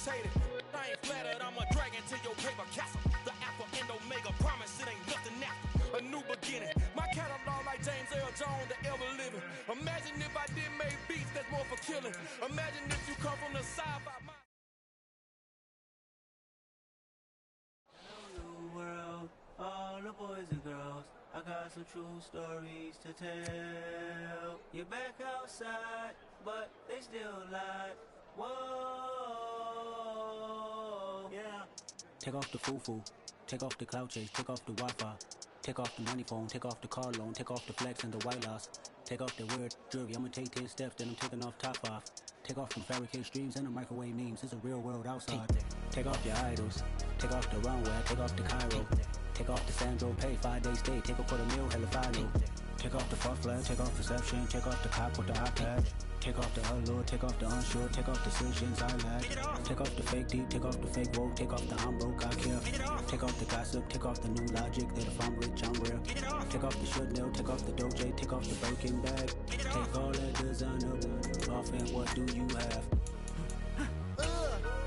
irritated. I ain't flattered, I'm a dragon to your paper castle. The alpha and omega, promise it ain't nothing after. A new beginning. My catalog like James Earl Jones, the ever living. Imagine if I did make beats that's more for killing. Imagine if you come from the sci-fi mind. World, all the boys and girls, I got some true stories to tell. You're back outside, but they still lie. Whoa, yeah. Take off the foo-foo, take off the cloud chase, take off the Wi-Fi, take off the money phone, take off the car loan, take off the flex and the white loss, take off the weird jewelry. I'ma take 10 steps, then I'm taking off top 5. Take off from fabricate streams and the microwave memes. It's a real world outside. Take off your idols, take off the runway, take off the Cairo, take off the Sandro pay, 5-day stay, take a quarter meal, hella final. Take off the fuck flag, take off perception, take off the cop with the iPad. Take off the allure, take off the unsure, take off decisions I lack. Take off the fake deep, take off the fake woke, take off the I'm broke, I care. Take off the gossip, take off the new logic that if I'm rich, I'm real. Take off the should know, take off the doje, take off the Birkin bag. Take all that designer off and what do you have?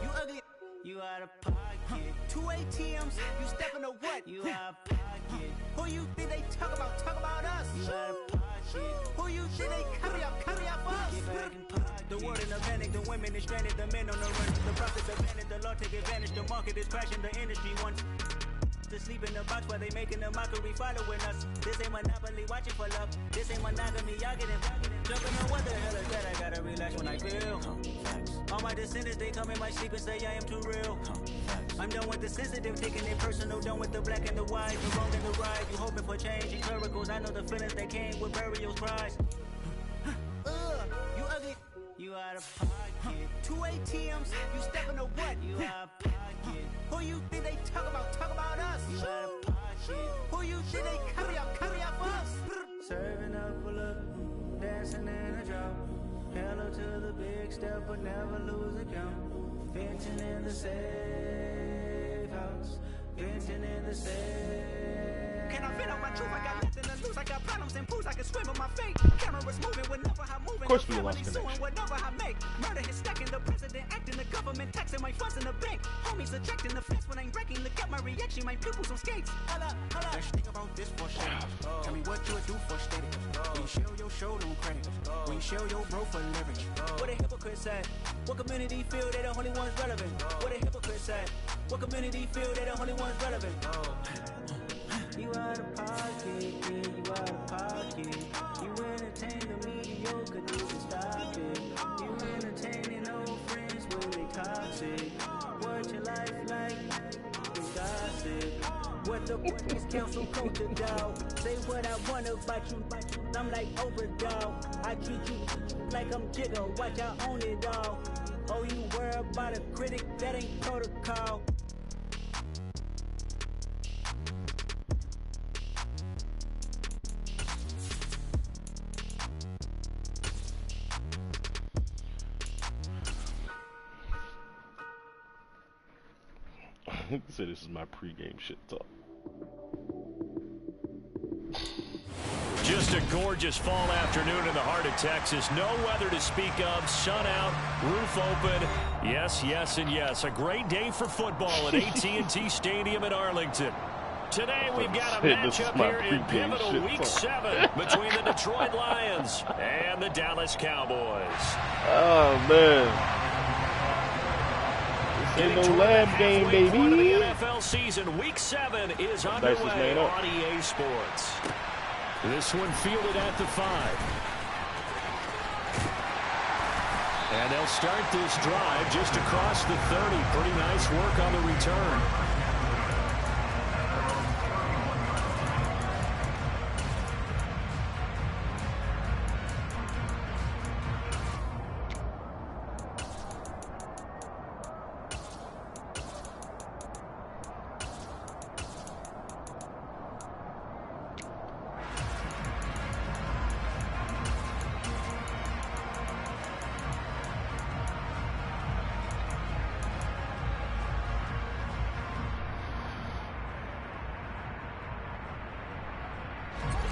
You ugly. You out of pocket. 2 ATMs, you stepping to what? You out of pocket. Who you think they talk about? Talk about us. You out of pocket. Who you think they carry up us? Get back in pocket. The world in a panic, the women is stranded, the men on the run. The profits abandoned, the law take advantage, the market is crashing, the industry wants to sleep in the box while they making a mockery following us. This ain't monopoly, watching for love. This ain't monogamy, y'all getting jumping on what the hell is that? I gotta relax when I feel. All my descendants, they come in my sleep and say I am too real. I'm done with the sensitive, taking it personal, done with the black and the white, the wrong and the right. You hoping for change and miracles. I know the feelings that came with burial cries. You ugly. You out of pocket. 2 ATMs, you stepping to what? You out of pocket. Who you think they talk about? Talk about us. You out of pocket. Who you think they carry up us? Serving up full of dancing in a drought. Hello to the big step, but never lose a count. Venting in the safe house. Venting in the safe. Can I fit out my truth? I got nothing to lose. I got problems and pools. I can swim on my fate. Cameras moving whenever I'm moving. Of course we lost connection. Whatever I make. Murder is stacking. The president acting. The government taxing my funds in the bank. Homies ejecting the fence when I'm breaking. Look at my reaction. My pupils on skates. Holla. Let's think about this for shit. Tell me what you would do for status. When you show your show, don't credit. When you show your bro for leverage. What a hypocrite said. What community feel they the only ones relevant? What a hypocrite said. What community feel they the only ones relevant? You out of pocket, yeah, you out of pocket. You entertain the mediocre, need to stop it. You entertaining old friends when they toxic. What your life like? You gossip. What the police council culture dog? Say what I want about you. I'm like overdog. I treat you like I'm Jigga. Watch I own it all. Oh, you worry about a critic? That ain't protocol. So this is my pregame shit talk. Just a gorgeous fall afternoon in the heart of Texas. No weather to speak of. Sun out, roof open. Yes, yes, and yes. A great day for football at AT&T Stadium in Arlington. Today we've got a matchup here in pivotal Week 7 between the Detroit Lions and the Dallas Cowboys. Oh, man. Ain't no lab game, baby. The NFL season, Week 7 is underway on EA Sports. This one fielded at the 5. And they'll start this drive just across the 30. Pretty nice work on the return.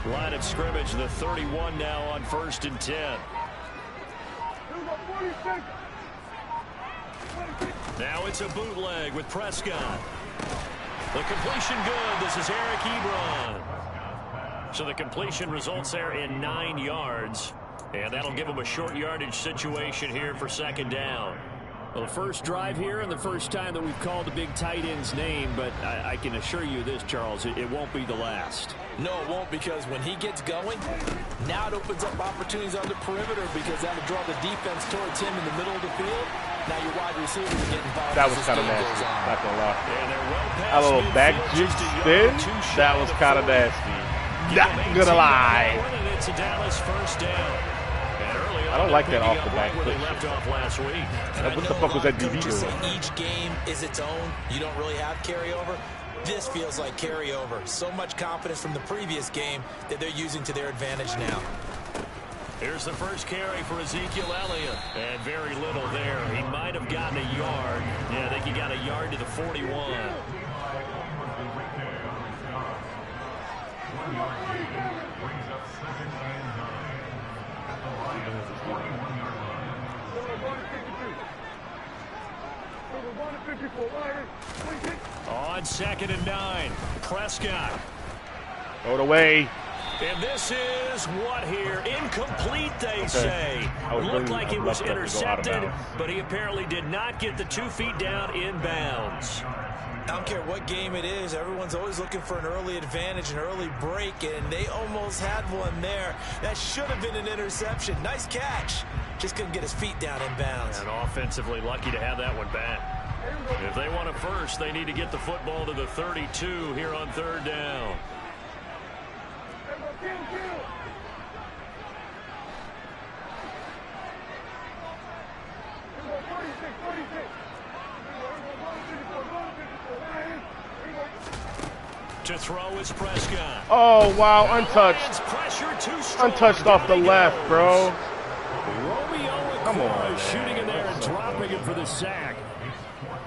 Line of scrimmage, the 31 now on 1st and 10. Now it's a bootleg with Prescott. The completion good. This is Eric Ebron. So the completion results there in 9 yards. And that'll give him a short yardage situation here for second down. Well, the first drive here and the first time that we've called a big tight end's name, but I can assure you this, Charles, it won't be the last. No, it won't, because when he gets going, now it opens up opportunities on the perimeter because that'll draw the defense towards him in the middle of the field. Now your wide receivers are getting involved. That was kind of nasty, not gonna lie. And they're well past A little back midfield, juke just a spin, yard or two that shy was of kind of 40. nasty. Give Not them gonna 18 lie. on the board, and it's a Dallas first down. And early I don't on, like they're that off picking the up back right where they push. left off last week. What the fuck was that DB Coaches doing? say each game is its own. You don't really have carryover. This feels like carryover. So much confidence from the previous game that they're using to their advantage now. Here's the first carry for Ezekiel Elliott. And very little there. He might have gotten a yard. Yeah, I think he got a yard to the 41. On 2nd and 9, Prescott. Throw it away. And this is what here? Incomplete, they say. Looked like it was intercepted, but he apparently did not get the 2 feet down inbounds. I don't care what game it is. Everyone's always looking for an early advantage, an early break, and they almost had one there. That should have been an interception. Nice catch. Just couldn't get his feet down inbounds. And offensively lucky to have that one back. If they want it first, they need to get the football to the 32 here on 3rd down. To throw is Prescott. Oh, wow, untouched. Untouched off the left, bro. Come on, shooting in there and dropping it for the sack.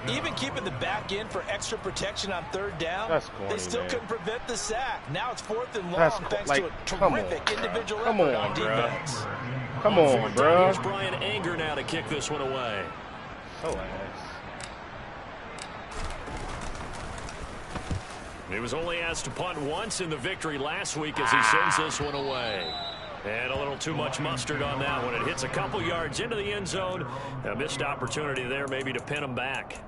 Even keeping the back end for extra protection on 3rd down, corny, they still man. couldn't prevent the sack. Now it's 4th and long thanks like, to a come on, terrific individual come effort on, on bro. defense. Come on, bro. Here's Brian Anger now to kick this one away. So ass. He was only asked to punt once in the victory last week as he sends this one away. And a little too much mustard on that one. It hits a couple yards into the end zone. A missed opportunity there maybe to pin him back.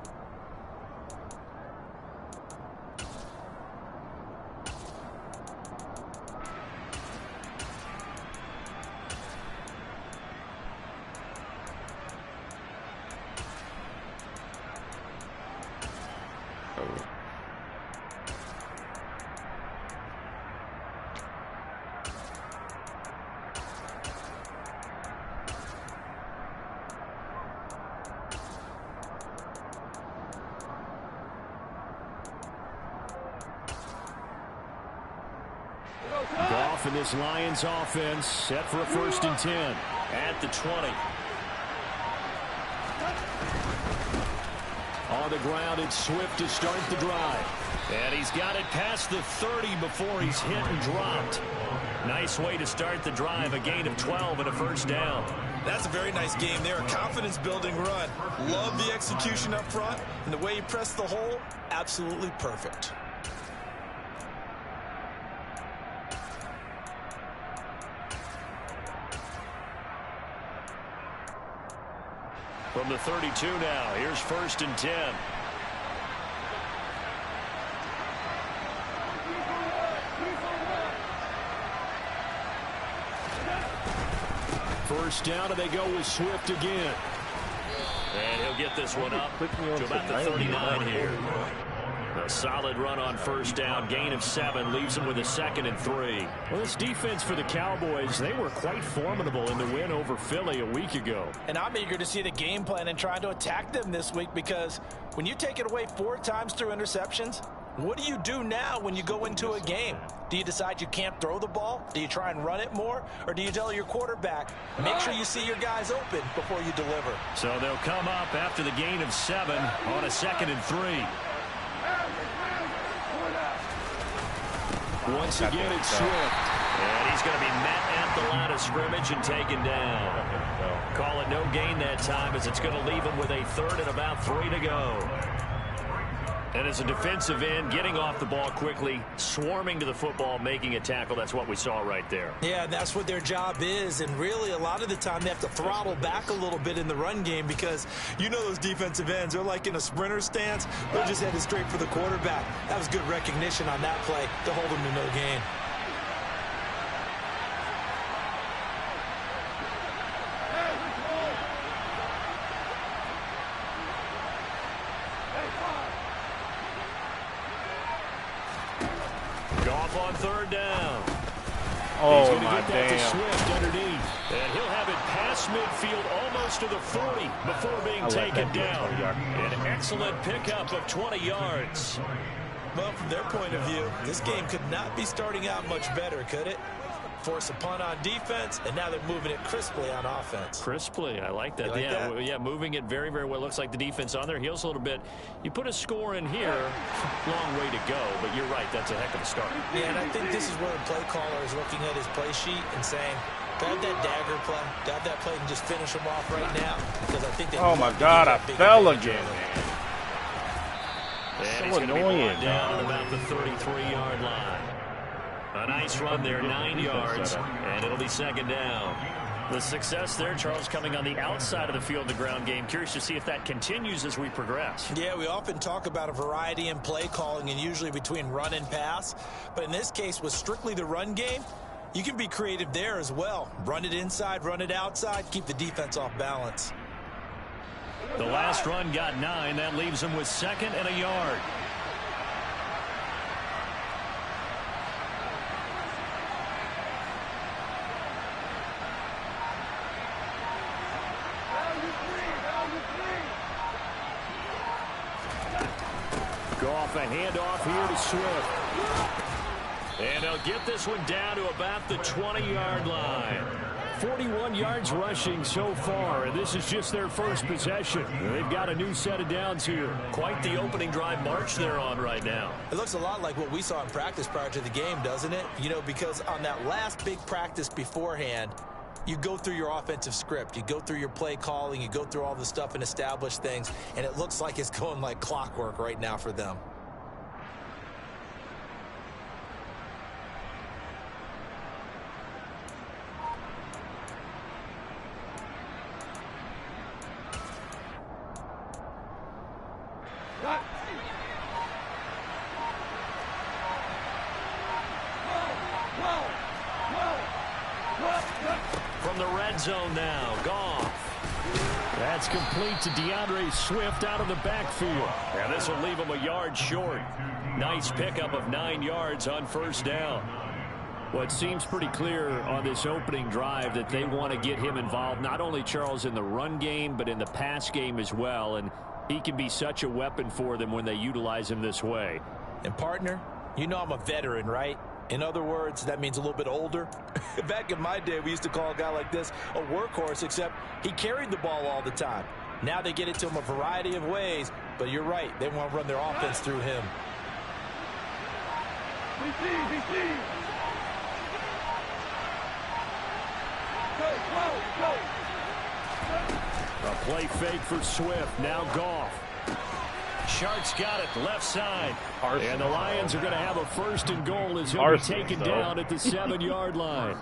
Goff and this Lions offense set for a 1st and 10 at the 20. On the ground, it's Swift to start the drive. And he's got it past the 30 before he's hit and dropped. Nice way to start the drive, a gain of 12 and a 1st down. That's a very nice game there, a confidence-building run. Love the execution up front, and the way he pressed the hole, absolutely perfect. From the 32 now, here's 1st and 10. First down, and they go with Swift again. And he'll get this one up to about the 39 here. A solid run on 1st down, gain of 7, leaves him with a 2nd and 3. Well, this defense for the Cowboys, they were quite formidable in the win over Philly a week ago. And I'm eager to see the game plan and trying to attack them this week, because when you take it away 4 times through interceptions, what do you do now when you go into a game? Do you decide you can't throw the ball? Do you try and run it more? Or do you tell your quarterback, make sure you see your guys open before you deliver? So they'll come up after the gain of 7 on a 2nd and 3. Once again, it's Swift. And he's going to be met at the line of scrimmage and taken down. though. Call it no gain that time as it's going to leave him with a 3rd and about 3 to go. And as a defensive end, getting off the ball quickly, swarming to the football, making a tackle, that's what we saw right there. Yeah, that's what their job is. And really, a lot of the time, they have to throttle back a little bit in the run game because you know those defensive ends, they're like in a sprinter stance. They're just headed straight for the quarterback. That was good recognition on that play to hold them to no gain. On 3rd down. Oh, my damn. Swift underneath. And he'll have it past midfield almost to the 40 before being taken down. An excellent pickup of 20 yards. Well, from their point of view, this game could not be starting out much better, could it? Force a punt on defense, and now they're moving it crisply on offense. Crisply, I like that. You like yeah, that? yeah, moving it very, very well. Looks like the defense on their heels a little bit. You put a score in here, long way to go, but you're right, that's a heck of a start. Yeah, and I think this is where the play caller is looking at his play sheet and saying, grab that dagger play, grab that play and just finish them off right now. Because I think they oh, my God, I fell again, man. And so annoying. Down at about the 33-yard line. A nice run there, 9 yards, and it'll be 2nd down. The success there, Charles, coming on the outside of the field, the ground game. Curious to see if that continues as we progress. Yeah, we often talk about a variety in play calling and usually between run and pass. But in this case, with strictly the run game, you can be creative there as well. Run it inside, run it outside, keep the defense off balance. The last run got 9. That leaves them with 2nd and a yard. Goff, a handoff here to Swift. And they'll get this one down to about the 20-yard line. 41 yards rushing so far, and this is just their first possession. They've got a new set of downs here. Quite the opening drive march they're on right now. It looks a lot like what we saw in practice prior to the game, doesn't it? You know, because on that last big practice beforehand, you go through your offensive script, you go through your play calling, you go through all the stuff and establish things, and it looks like it's going like clockwork right now for them. From the red zone now, Goff. That's complete to DeAndre Swift out of the backfield. And this will leave him a yard short. Nice pickup of 9 yards on 1st down. Well, it seems pretty clear on this opening drive that they want to get him involved, not only, Charles, in the run game, but in the pass game as well. And he can be such a weapon for them when they utilize him this way. And, partner, you know I'm a veteran, right? In other words, that means a little bit older. Back in my day, we used to call a guy like this a workhorse, except he carried the ball all the time. Now they get it to him a variety of ways, but you're right. They want to run their offense through him. A play fake for Swift. Now Goff. Sharks got it left side. And the Lions are going to have a 1st and goal as he'll be taken down at the 7-yard line.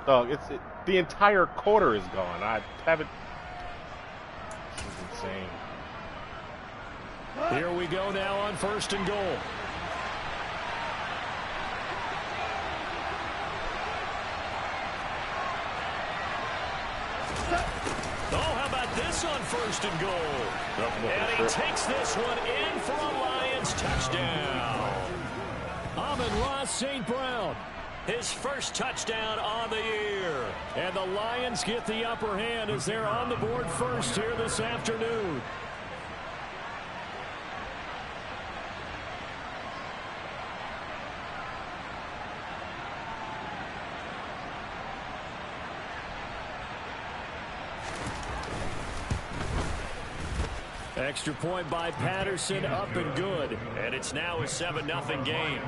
Dog, the entire quarter is gone. I haven't. This is insane. Here we go now on 1st and goal. Oh, how about this on 1st and goal? And he takes this one in for a Lions touchdown. Amon-Ra St. Brown, his first touchdown on the year. And the Lions get the upper hand as they're on the board first here this afternoon. Extra point by Patterson, up and good. And it's now a 7-0 game.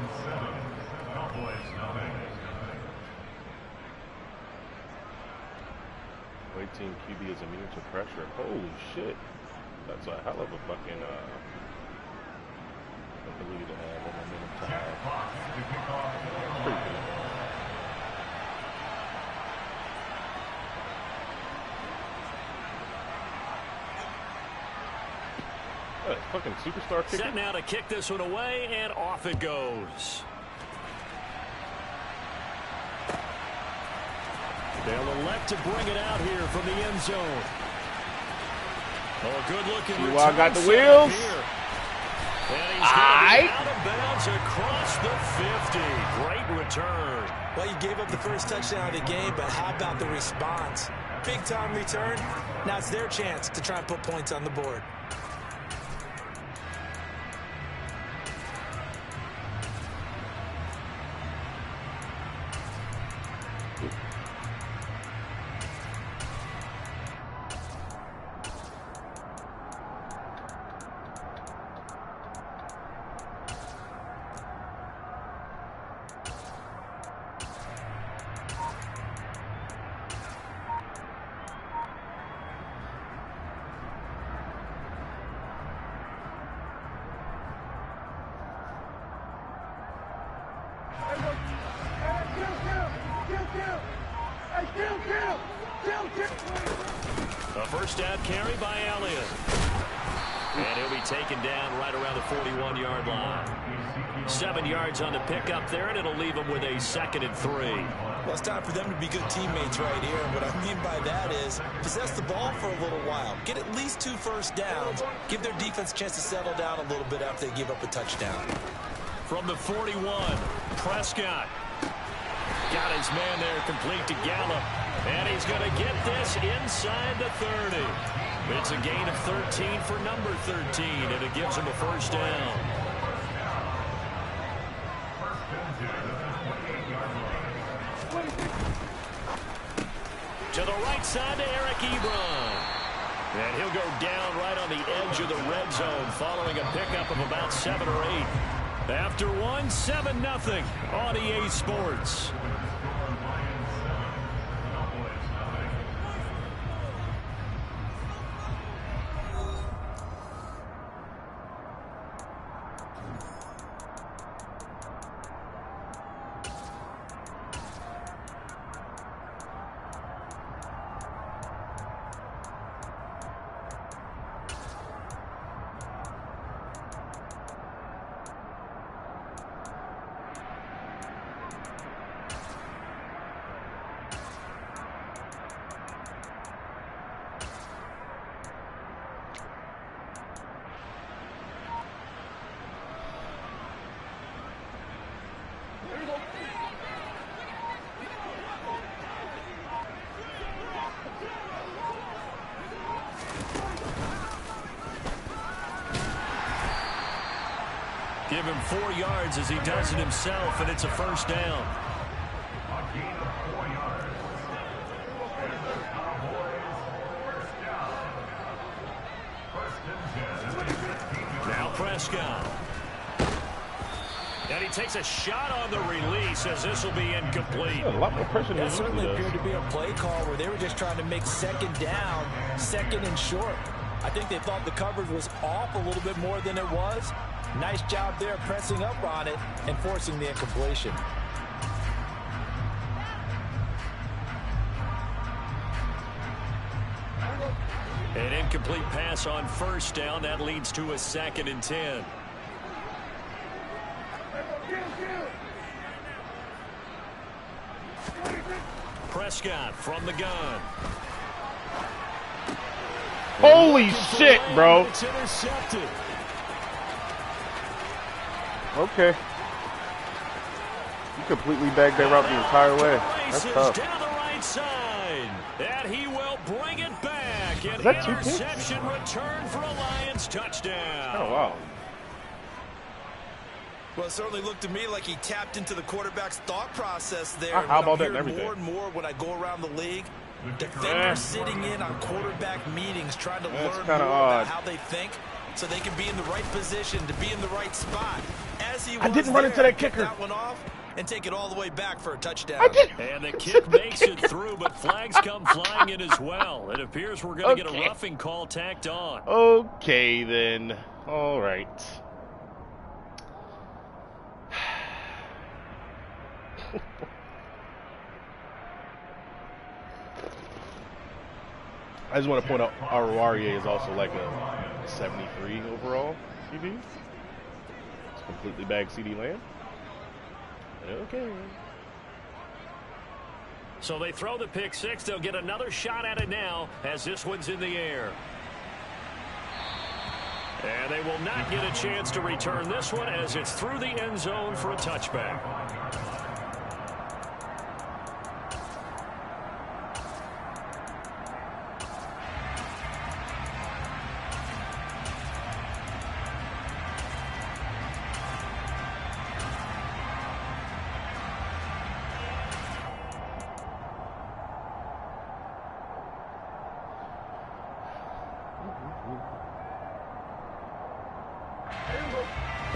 team QB is immune to pressure. Holy shit. That's a hell of a fucking ability to have, or momentum to have. Pretty good. Fucking superstar kicker. Set now to kick this one away, and off it goes. They'll elect to bring it out here from the end zone. Oh, good looking return. I got the wheels. And he's going out of bounds across the 50. Great return. Well, you gave up the first touchdown of the game, but how about the response? Big time return. Now it's their chance to try and put points on the board. A first down carry by Elliott. And he'll be taken down right around the 41-yard line. 7 yards on the pickup there, and it'll leave him with a 2nd and 3. Well, it's time for them to be good teammates right here. And what I mean by that is possess the ball for a little while. Get at least 2 first downs. Give their defense a chance to settle down a little bit after they give up a touchdown. From the 41, Prescott. Got his man there complete to Gallup. And he's going to get this inside the 30. It's a gain of 13 for number 13, and it gives him a first down. To the right side to Eric Ebron. And he'll go down right on the edge of the red zone following a pickup of about 7 or 8. After one, 7-0 on EA Sports. Give him 4 yards as he does it himself, and it's a first down. Now Prescott. And he takes a shot on the release as this will be incomplete. A lot more pressure than That certainly does. appeared to be a play call where they were just trying to make 2nd down, 2nd and short. I think they thought the coverage was off a little bit more than it was. Nice job there pressing up on it and forcing the incompletion. An incomplete pass on first down. That leads to a 2nd and 10. Prescott from the gun. Holy shit, bro. It's intercepted. Okay. You completely bagged that route the entire way. That's tough. Down the right side. And he will bring it back. An that 2 picks? interception return for a Lions touchdown. Oh, wow. Well, it certainly looked to me like he tapped into the quarterback's thought process there. How about that and I'm hearing everything? more and more when I go around the league. Defenders sitting in on quarterback meetings trying to learn more about how they think so they can be in the right position to be in the right spot. As he I didn't run into that kicker. That one off, and take it all the way back for a touchdown. And the kick makes it through, but flags come flying in as well. It appears we're going to get a roughing call tacked on. Okay, then. All right. I just want to point out Aruarie is also like a 73 overall CD. It's completely bagged CD Lamb. Okay. So they throw the pick six. They'll get another shot at it now as this one's in the air. And they will not get a chance to return this one as it's through the end zone for a touchback.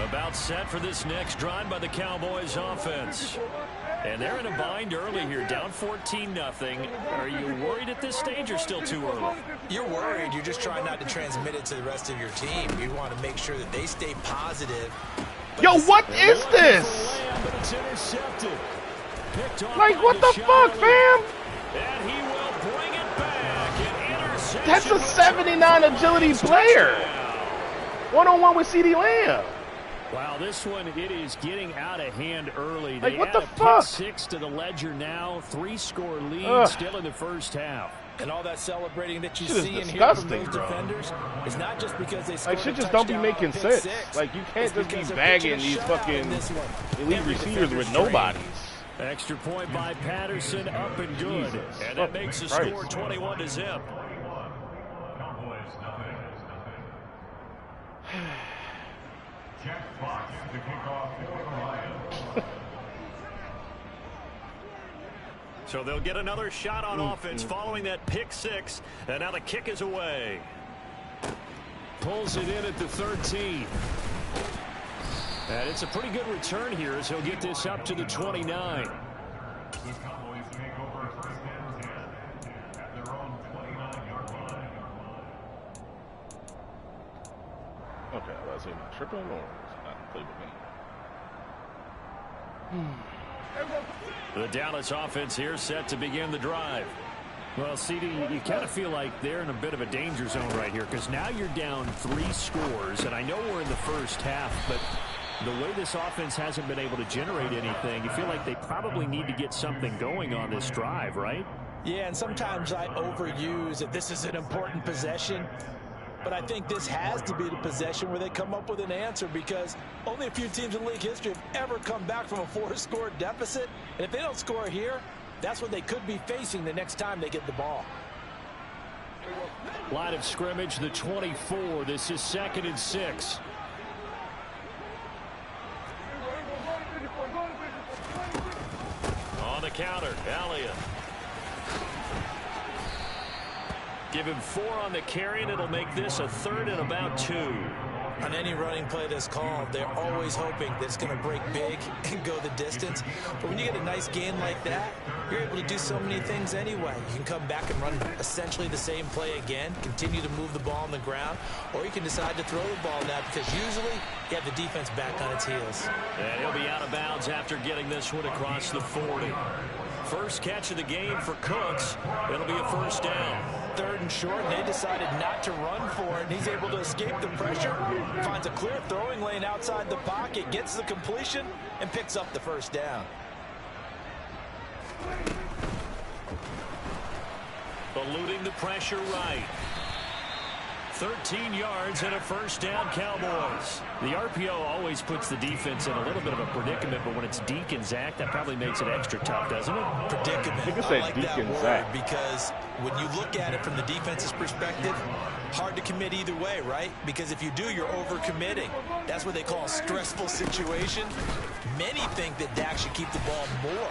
About set for this next drive by the Cowboys offense. And they're in a bind early here, down 14-0. Are you worried at this stage or still too early? You're worried. You're just trying not to transmit it to the rest of your team. You want to make sure that they stay positive. Yo, what is this? Like, what the fuck, fam? And he will bring it back. An interception. That's a 79 agility player. One-on-one with CD Lamb. Wow, this one, it is getting out of hand early. Like, they what add the a fuck? pick six to the ledger now. 3-score lead still in the first half. And all that celebrating that you Shit is see and hear from those disgusting, bro. defenders is not just because they scored Like, shit a just don't be touchdown making on pick sense. six. Like, you can't It's just be because they're bagging pitching a these shutout fucking in this one. elite Every receivers with defender's nobodies. Extra point by Patterson, up and good. Jesus And that makes the fucking score Christ. 21-0. So they'll get another shot on offense following that pick six. And now the kick is away. Pulls it in at the 13. And it's a pretty good return here as he'll get this up to the 29. Okay, let's see. Tripping or not playbook anyway. The Dallas offense here set to begin the drive. Well, CD, you kind of feel like they're in a bit of a danger zone right here because now you're down 3 scores, and I know we're in the first half, but the way this offense hasn't been able to generate anything, you feel like they probably need to get something going on this drive, right? Yeah, and sometimes I overuse that this is an important possession. But I think this has to be the possession where they come up with an answer because only a few teams in league history have ever come back from a 4-score deficit. And if they don't score here, that's what they could be facing the next time they get the ball. Line of scrimmage, the 24. This is 2nd and 6. On the counter, Elliott. Give him 4 on the carry, and it'll make this a 3rd and about 2. On any running play that's called, they're always hoping that it's going to break big and go the distance. But when you get a nice gain like that, you're able to do so many things anyway. You can come back and run essentially the same play again, continue to move the ball on the ground, or you can decide to throw the ball now because usually you have the defense back on its heels. And he'll be out of bounds after getting this one across the 40. First catch of the game for Cooks. It'll be a first down. 3rd and short, and they decided not to run for it. And he's able to escape the pressure, finds a clear throwing lane outside the pocket, gets the completion, and picks up the first down. Eluding the pressure right. 13 yards and a first down, Cowboys. The RPO always puts the defense in a little bit of a predicament, but when it's Deke and Zach, that probably makes it extra tough, doesn't it? Predicament. I think it's I like Deke that and word Zach. because when you look at it from the defense's perspective, hard to commit either way, right? Because if you do, you're overcommitting. That's what they call a stressful situation. Many think that Dak should keep the ball more.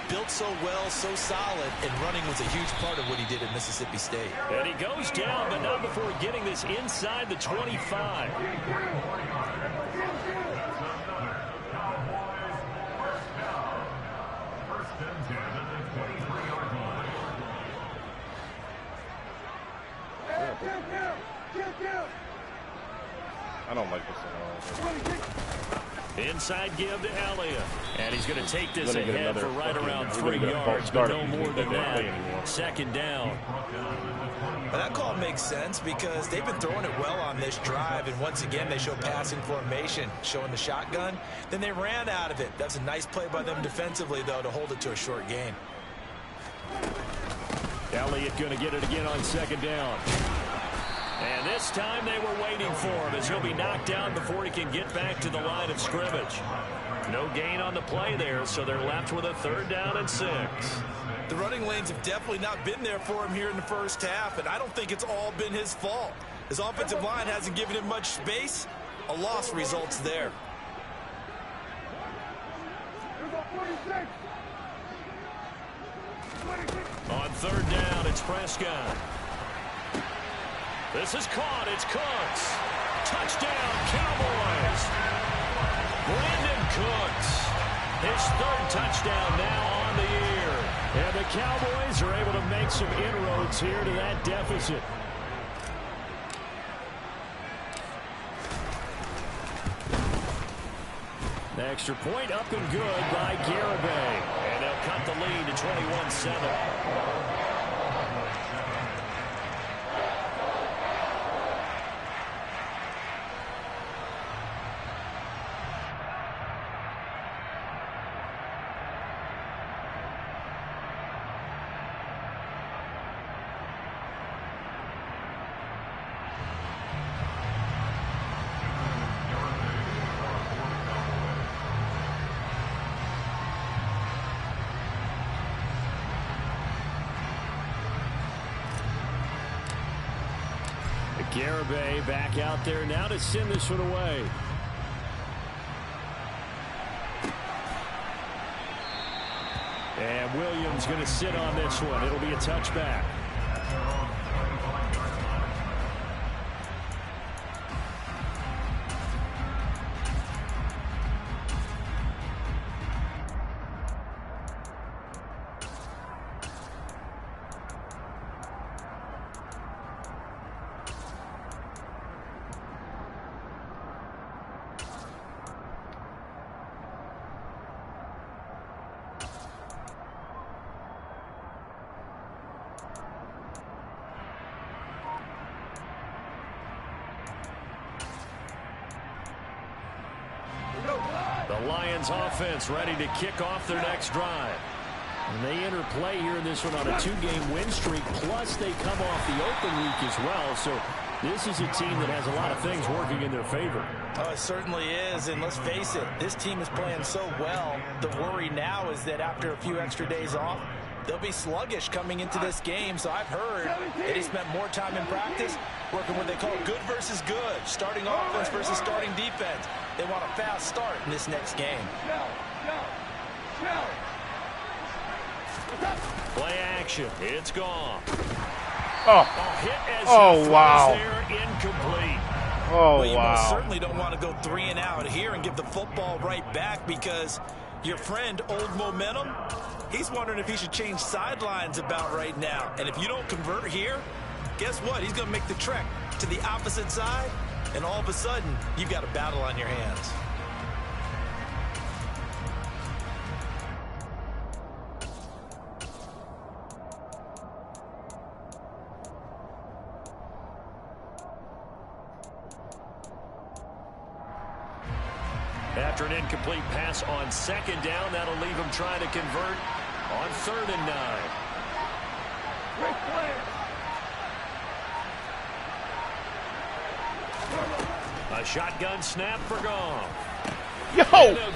Built so well, so solid, and running was a huge part of what he did at Mississippi State. And he goes down, but not before getting this inside the 25. I don't like this at all. Inside give to Elliott. And he's going to take this ahead for right around 3 yards, but no more than that. Second down. Well, that call makes sense because they've been throwing it well on this drive, and once again they show passing formation, showing the shotgun. Then they ran out of it. That's a nice play by them defensively, though, to hold it to a short gain. Elliott going to get it again on second down. And this time they were waiting for him as he'll be knocked down before he can get back to the line of scrimmage. No gain on the play there, so they're left with a 3rd down and 6. The running lanes have definitely not been there for him here in the first half, and I don't think it's all been his fault. His offensive line hasn't given him much space. A loss results there. On 3rd down, it's Prescott. This is caught. It's Cooks. Touchdown, Cowboys. Brandon Cooks. His 3rd touchdown now on the year. And the Cowboys are able to make some inroads here to that deficit. The extra point up and good by Garibay. And they'll cut the lead to 21-7. Garibay back out there now to send this one away. And Williams going to sit on this one. It'll be a touchback. The Lions offense ready to kick off their next drive. And they enter play here in this one on a 2-game win streak, plus they come off the open week as well. So this is a team that has a lot of things working in their favor. Oh, it certainly is, and let's face it, this team is playing so well. The worry now is that after a few extra days off, they'll be sluggish coming into this game. So I've heard they spent more time in practice working what they call good versus good, starting offense versus starting defense. They want a fast start in this next game. Play action. It's gone. Oh wow. There, incomplete. Oh, well, you wow. most certainly don't want to go 3 and out here and give the football right back, because your friend, Old Momentum, he's wondering if he should change sidelines about right now. And if you don't convert here, guess what? He's going to make the trek to the opposite side, and all of a sudden, you've got a battle on your hands. After an incomplete pass on second down, that'll leave him trying to convert on 3rd and 9. A shotgun snap for Goff. Yo!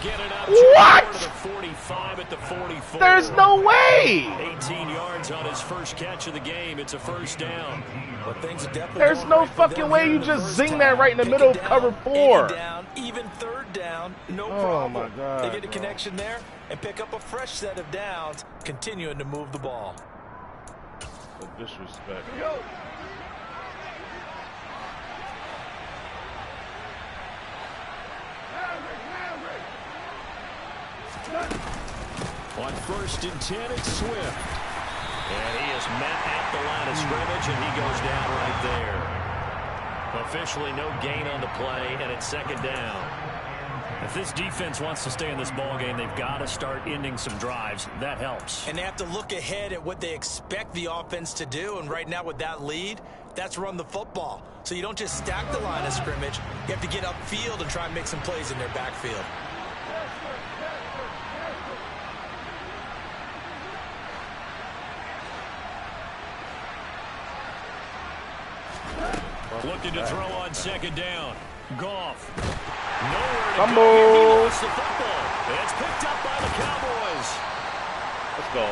Get it up what? To the 45 at the 44. There's no way! 18 yards on his first catch of the game. It's a first down. But things are definitely There's no fucking way you just zing that right in the middle of cover 4. Down, even 3rd down, no problem. Oh my God. They get a connection there and pick up a fresh set of downs, continuing to move the ball. The disrespect. On 1st and 10, it's Swift. And he is met at the line of scrimmage, and he goes down right there. Officially no gain on the play, and it's second down. If this defense wants to stay in this ball game, they've got to start ending some drives. That helps. And they have to look ahead at what they expect the offense to do. And right now with that lead, that's run the football. So you don't just stack the line of scrimmage. You have to get upfield and try and make some plays in their backfield. Looking to throw on second down. Goff. Nowhere to Fumble. go. He lost the football. It's picked up by the Cowboys. Let's go.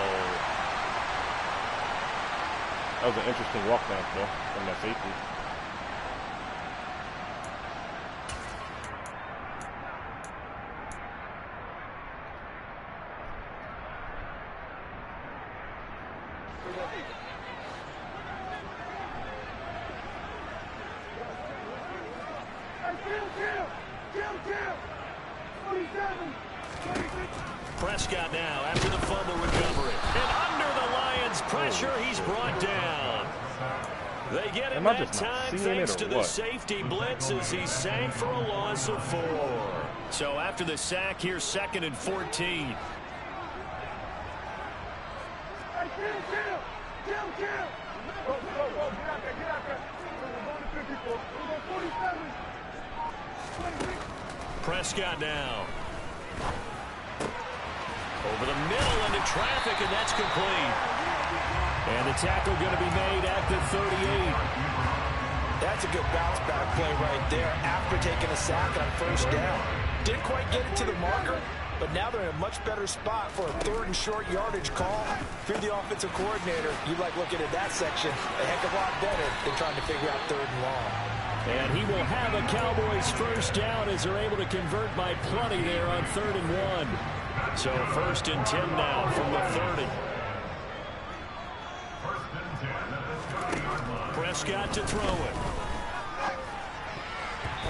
That was an interesting walk down, though, from that safety. Prescott now after the fumble recovery. And under the Lions' pressure, he's brought down. They get him that time thanks to the safety blitz as he sank for a loss of 4. So after the sack, here's 2nd and 14. Prescott now. Over the middle into traffic, and that's complete. And the tackle going to be made at the 38. That's a good bounce back play right there after taking a sack on first down. Didn't quite get it to the marker, but now they're in a much better spot for a 3rd and short yardage call. If you're the offensive coordinator, you like looking at that section a heck of a lot better than trying to figure out 3rd and long. And he will have a Cowboys first down as they're able to convert by plenty there on 3rd and 1. So 1st and 10 now from the 30. Prescott to throw it.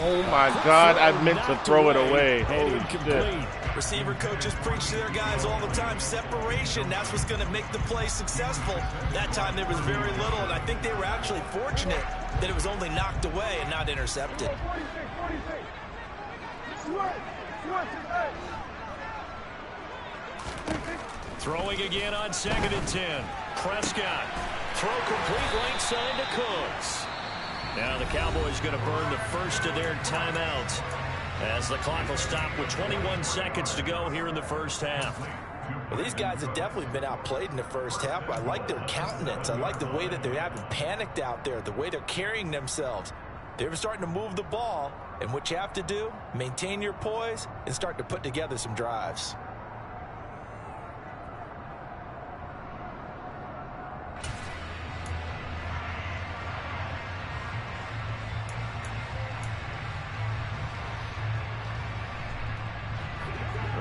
Oh my God, I meant to throw it away. Holy shit. Receiver coaches preach to their guys all the time. Separation, that's what's going to make the play successful. That time there was very little, and I think they were actually fortunate that it was only knocked away and not intercepted. Throwing again on 2nd and 10. Prescott. Throw complete right side to Cooks. Now the Cowboys going to burn the first of their timeouts as the clock will stop with 21 seconds to go here in the first half. Well, these guys have definitely been outplayed in the first half. I like their countenance. I like the way that they haven't panicked out there, the way they're carrying themselves. They're starting to move the ball, and what you have to do, maintain your poise and start to put together some drives.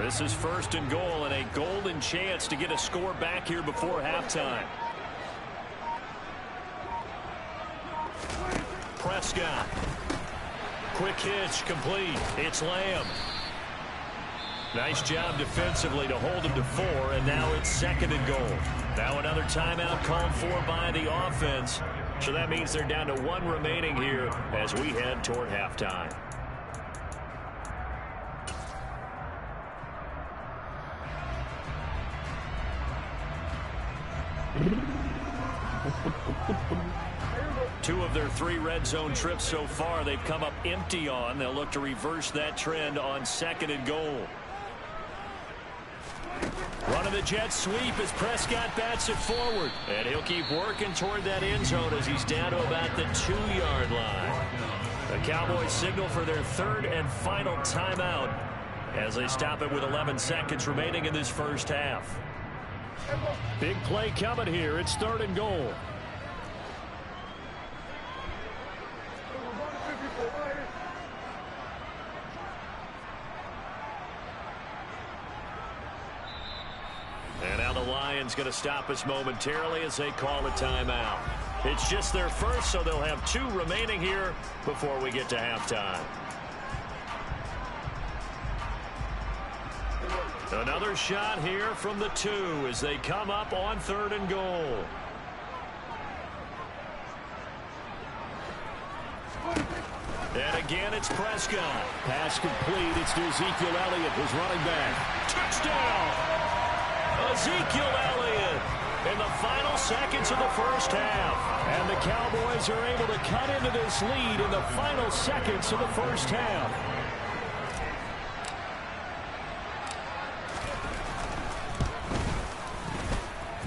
This is 1st and goal and a golden chance to get a score back here before halftime. Prescott. Quick hitch complete. It's Lamb. Nice job defensively to hold him to 4, and now it's 2nd and goal. Now another timeout called for by the offense. So that means they're down to 1 remaining here as we head toward halftime. Two of their 3 red zone trips so far they've come up empty on. They'll look to reverse that trend on 2nd and goal. Running the jet sweep as Prescott bats it forward. And he'll keep working toward that end zone as he's down to about the 2-yard line. The Cowboys signal for their 3rd and final timeout as they stop it with 11 seconds remaining in this first half. Big play coming here. It's 3rd and goal. And now the Lions going to stop us momentarily as they call a timeout. It's just their first, so they'll have 2 remaining here before we get to halftime. Another shot here from the 2 as they come up on 3rd and goal. And again, it's Prescott. Pass complete. It's to Ezekiel Elliott, who's running back. Touchdown! Ezekiel Elliott in the final seconds of the first half. And the Cowboys are able to cut into this lead in the final seconds of the first half.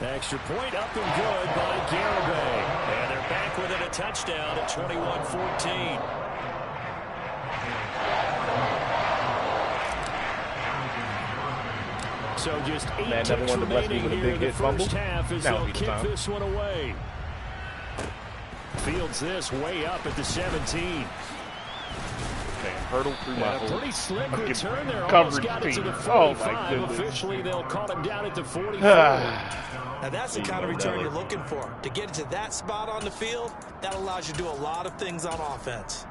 Extra point up and good by Garibay. And they're back within a touchdown at 21-14. So just 8 ticks remaining here in the first half as they'll kick this one away. Fields this way up at the 17. Hurdle through my pretty slick return there. Almost got it to the 45. Officially, they'll call him down at the 44. Now, that's the kind of return you're looking for. To get to that spot on the field, that allows you to do a lot of things on offense.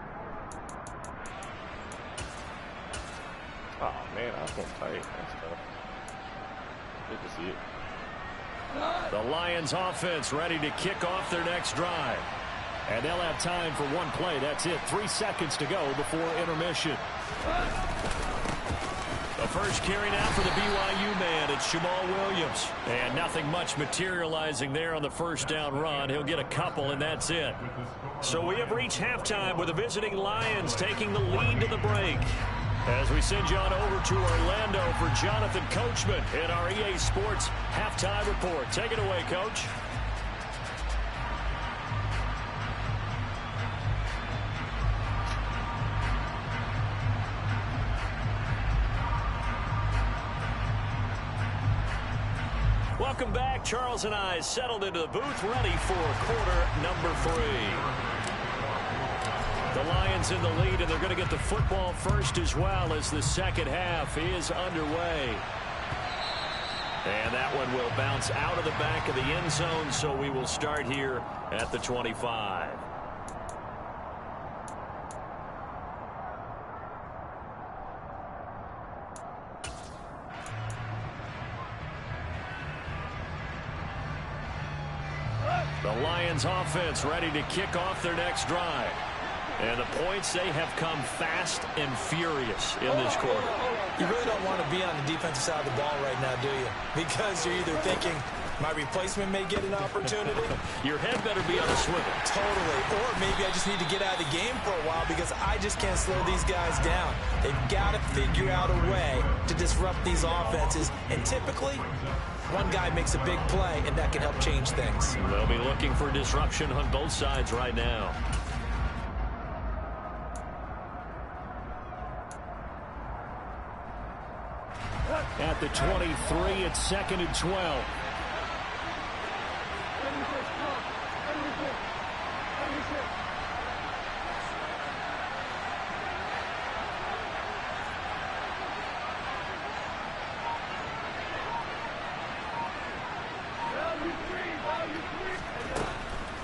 Oh, man, I was going tight. That's tough. Good to see it. The Lions offense ready to kick off their next drive. And they'll have time for one play. That's it. 3 seconds to go before intermission. The first carry now for the BYU man. It's Jamal Williams. And nothing much materializing there on the first down run. He'll get a couple, and that's it. So we have reached halftime with the visiting Lions taking the lead to the break. As we send you on over to Orlando for Jonathan Coachman in our EA Sports halftime report. Take it away, Coach. Welcome back. Charles and I settled into the booth, ready for quarter number 3. The Lions in the lead, and they're going to get the football first as well as the second half is underway. And that one will bounce out of the back of the end zone, so we will start here at the 25. The Lions offense ready to kick off their next drive. And the points, they have come fast and furious in this quarter. You really don't want to be on the defensive side of the ball right now, do you? Because you're either thinking, my replacement may get an opportunity. Your head better be on a swivel. Totally. Or maybe I just need to get out of the game for a while because I just can't slow these guys down. They've got to figure out a way to disrupt these offenses. And typically, one guy makes a big play, and that can help change things. They'll be looking for disruption on both sides right now. At the 23, it's 2nd and 12.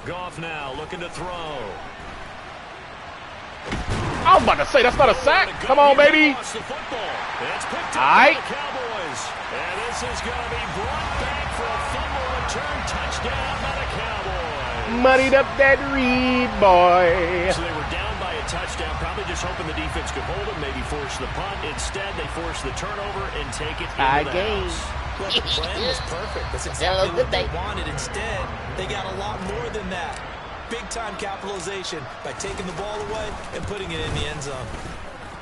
Goff now looking to throw. I was about to say, that's not a sack. Come on, baby. It's picked up All right. by the Cowboys. And this is going to be brought back for a fumble return touchdown by the Cowboys. Muddied up that read, boy. So they were down by a touchdown, probably just hoping the defense could hold it, maybe force the punt. Instead, they force the turnover and take it into the house. Well, the plan was perfect. That's exactly what they wanted. Instead, they got a lot more than that. Big-time capitalization by taking the ball away and putting it in the end zone.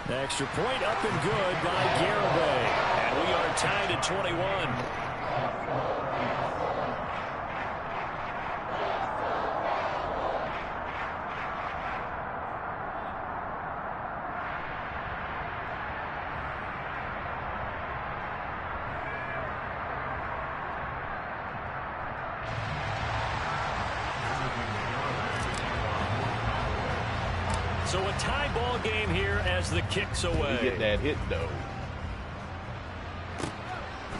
The extra point up and good by Garibay. And we are tied at 21. So a tie ball game here as the kick's away. You get that hit, though.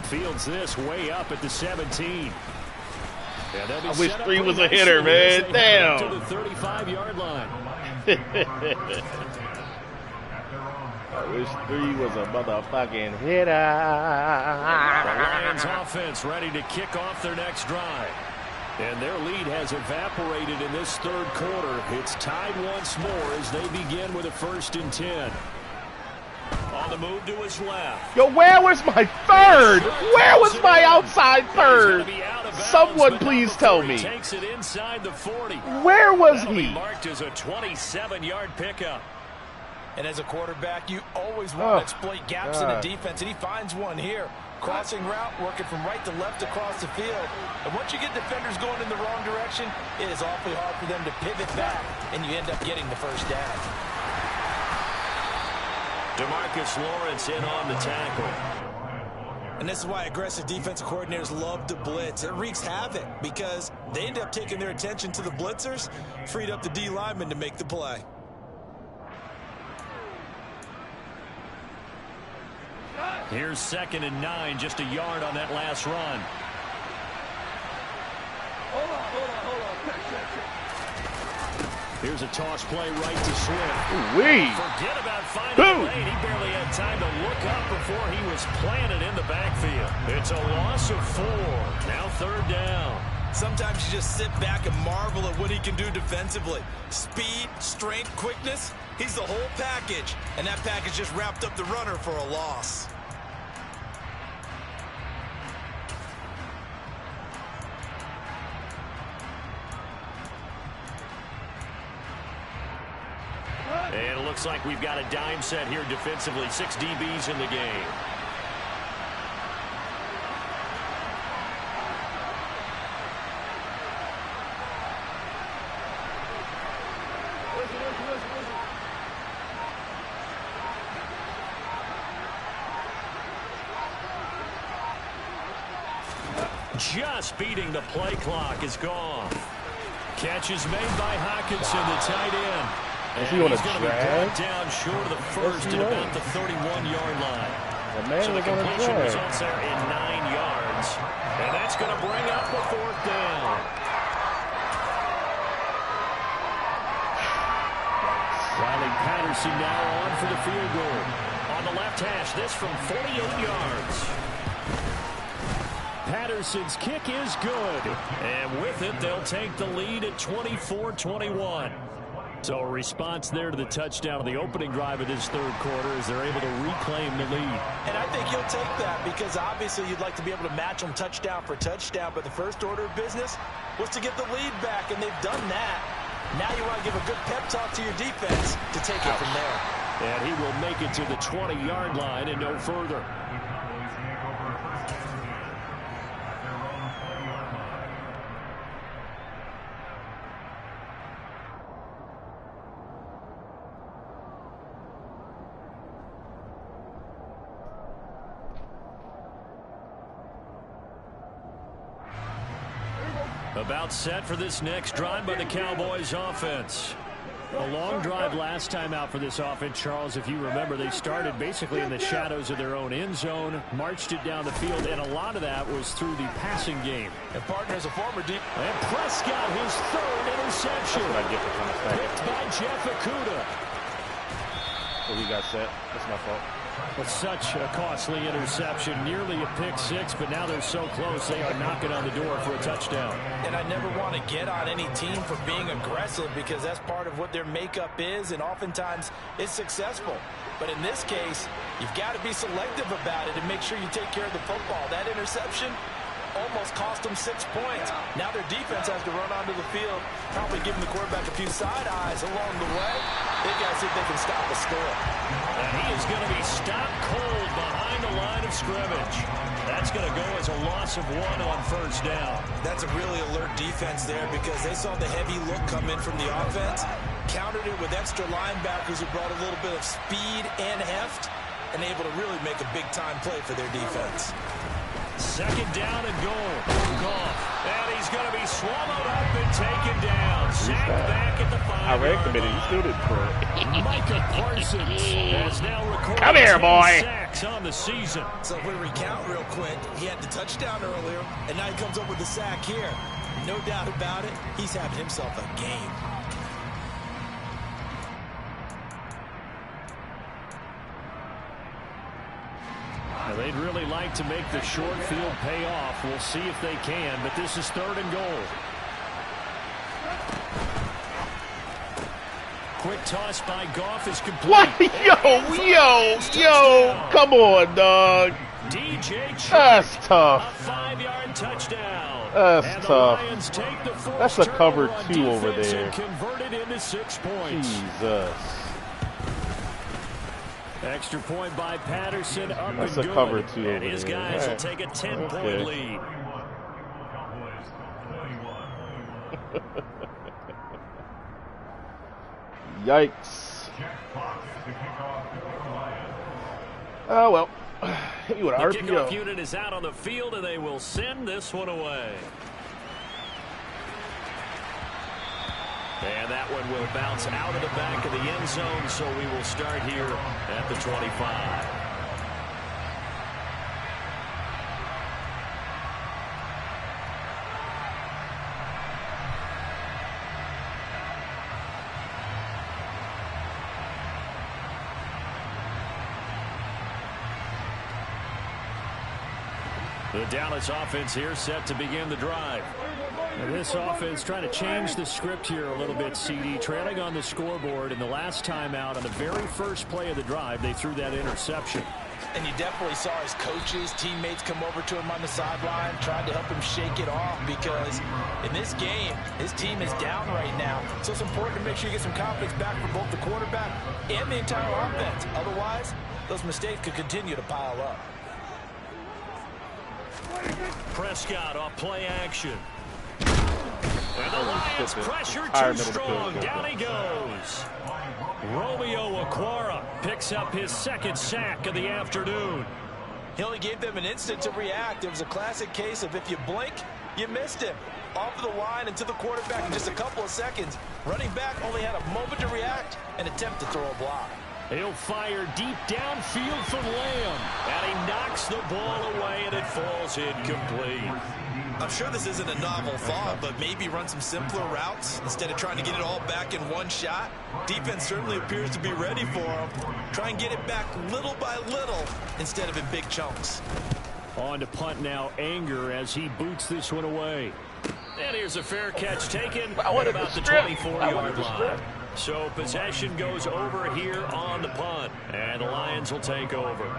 Fields this way up at the 17. I wish 3 was a hitter, man. Damn. To the 35-yard line. I wish 3 was a motherfucking hitter. The Lions offense ready to kick off their next drive. And their lead has evaporated in this third quarter. It's tied once more as they begin with a 1st and 10. On the move to his left. Yo, where was my third? Where was my outside third? Someone please tell me. Takes it inside the 40. Where was That'll be he? marked as a 27-yard pickup. And as a quarterback, you always want to exploit gaps in the defense, and he finds one here. Crossing route, working from right to left across the field. And once you get defenders going in the wrong direction, it is awfully hard for them to pivot back, and you end up getting the first down. DeMarcus Lawrence in on the tackle. And this is why aggressive defensive coordinators love to blitz. It wreaks havoc because they end up taking their attention to the blitzers, freed up the D lineman to make the play. Here's 2nd and 9, just a yard on that last run. Hold on. Here's a toss play right to Swift. Wee. Forget about finding the lane. He barely had time to look up before he was planted in the backfield. It's a loss of 4. Now 3rd down. Sometimes you just sit back and marvel at what he can do defensively. Speed, strength, quickness, he's the whole package. And that package just wrapped up the runner for a loss. And it looks like we've got a dime set here defensively. 6 DBs in the game. Just beating the play clock is gone. Catch is made by Hockenson, the tight end. Is he on a he's going to be drag? brought down short of the first at about the 31-yard line. The man So the was on a completion drag. results there in 9 yards. And that's going to bring up the 4th down. Riley Patterson now on for the field goal. On the left hash, this from 48 yards. Patterson's kick is good. And with it, they'll take the lead at 24-21. So a response there to the touchdown of the opening drive of this third quarter as they're able to reclaim the lead. And I think you'll take that because obviously you'd like to be able to match them touchdown for touchdown, but the first order of business was to get the lead back, and they've done that. Now you want to give a good pep talk to your defense to take it from there. And he will make it to the 20-yard line and no further. About set for this next drive by the Cowboys offense. A long drive last time out for this offense, Charles. If you remember, they started basically in the shadows of their own end zone, marched it down the field, and a lot of that was through the passing game. And partner is a former deep. And Prescott, his 3rd interception. That's what I get for coming back. Picked by Jeff Okudah. So we got set. That's my fault. But such a costly interception, nearly a pick 6, but now they're so close they are knocking on the door for a touchdown. And I never want to get on any team for being aggressive because that's part of what their makeup is, and oftentimes it's successful. But in this case, you've got to be selective about it and make sure you take care of the football. That interception almost cost them 6 points. Now their defense has to run onto the field, probably giving the quarterback a few side eyes along the way. They got to see if they can stop the score. And he is going to be stopped cold behind the line of scrimmage. That's going to go as a loss of 1 on first down. That's a really alert defense there because they saw the heavy look come in from the offense, countered it with extra linebackers who brought a little bit of speed and heft, and able to really make a big-time play for their defense. 2nd down and goal. Goff. And he's going to be swallowed up and taken down. Sacked back at the 5-yard I recommended. He still didn't throw it. Micah Parsons has now recorded Come here, 10 boy. sacks on the season. So if we recount real quick, he had the touchdown earlier, and now he comes up with the sack here. No doubt about it, he's having himself a game. Well, they'd really like to make the short field pay off. We'll see if they can, but this is 3rd and goal. Quick toss by Goff is complete. What? Yo. Come on, dog. DJ That's tough. A 5-yard touchdown. That's tough. That's a cover 2 2 over there. Converted into 6 points. Jesus. Extra point by Patterson. That's a cover 2 over and his there. guys will take a 10-point lead. Yikes. Oh, well. Hit you with an The kickoff RPO. unit is out on the field, and they will send this one away. And that one will bounce out of the back of the end zone, so we will start here at the 25. The Dallas offense here set to begin the drive. And this offense trying to change the script here a little bit, CD. Trailing on the scoreboard, and the last time out on the very first play of the drive, they threw that interception. And you definitely saw his coaches, teammates come over to him on the sideline, tried to help him shake it off, because in this game, his team is down right now. So it's important to make sure you get some confidence back from both the quarterback and the entire offense. Otherwise, those mistakes could continue to pile up. Prescott off play action. And the Lions pressure too strong. Down he goes. Romeo Okwara picks up his 2nd sack of the afternoon. He only gave them an instant to react. It was a classic case of if you blink, you missed him. Off of the line and to the quarterback in just a couple of seconds. Running back only had a moment to react and attempt to throw a block. He'll fire deep downfield from Lamb. And he knocks the ball away, and it falls incomplete. I'm sure this isn't a novel thought, but maybe run some simpler routes instead of trying to get it all back in one shot. Defense certainly appears to be ready for him. Try and get it back little by little instead of in big chunks. On to punt now, Anger, as he boots this one away. And here's a fair catch taken at about the 24-yard line. So possession goes over here on the punt, and the Lions will take over.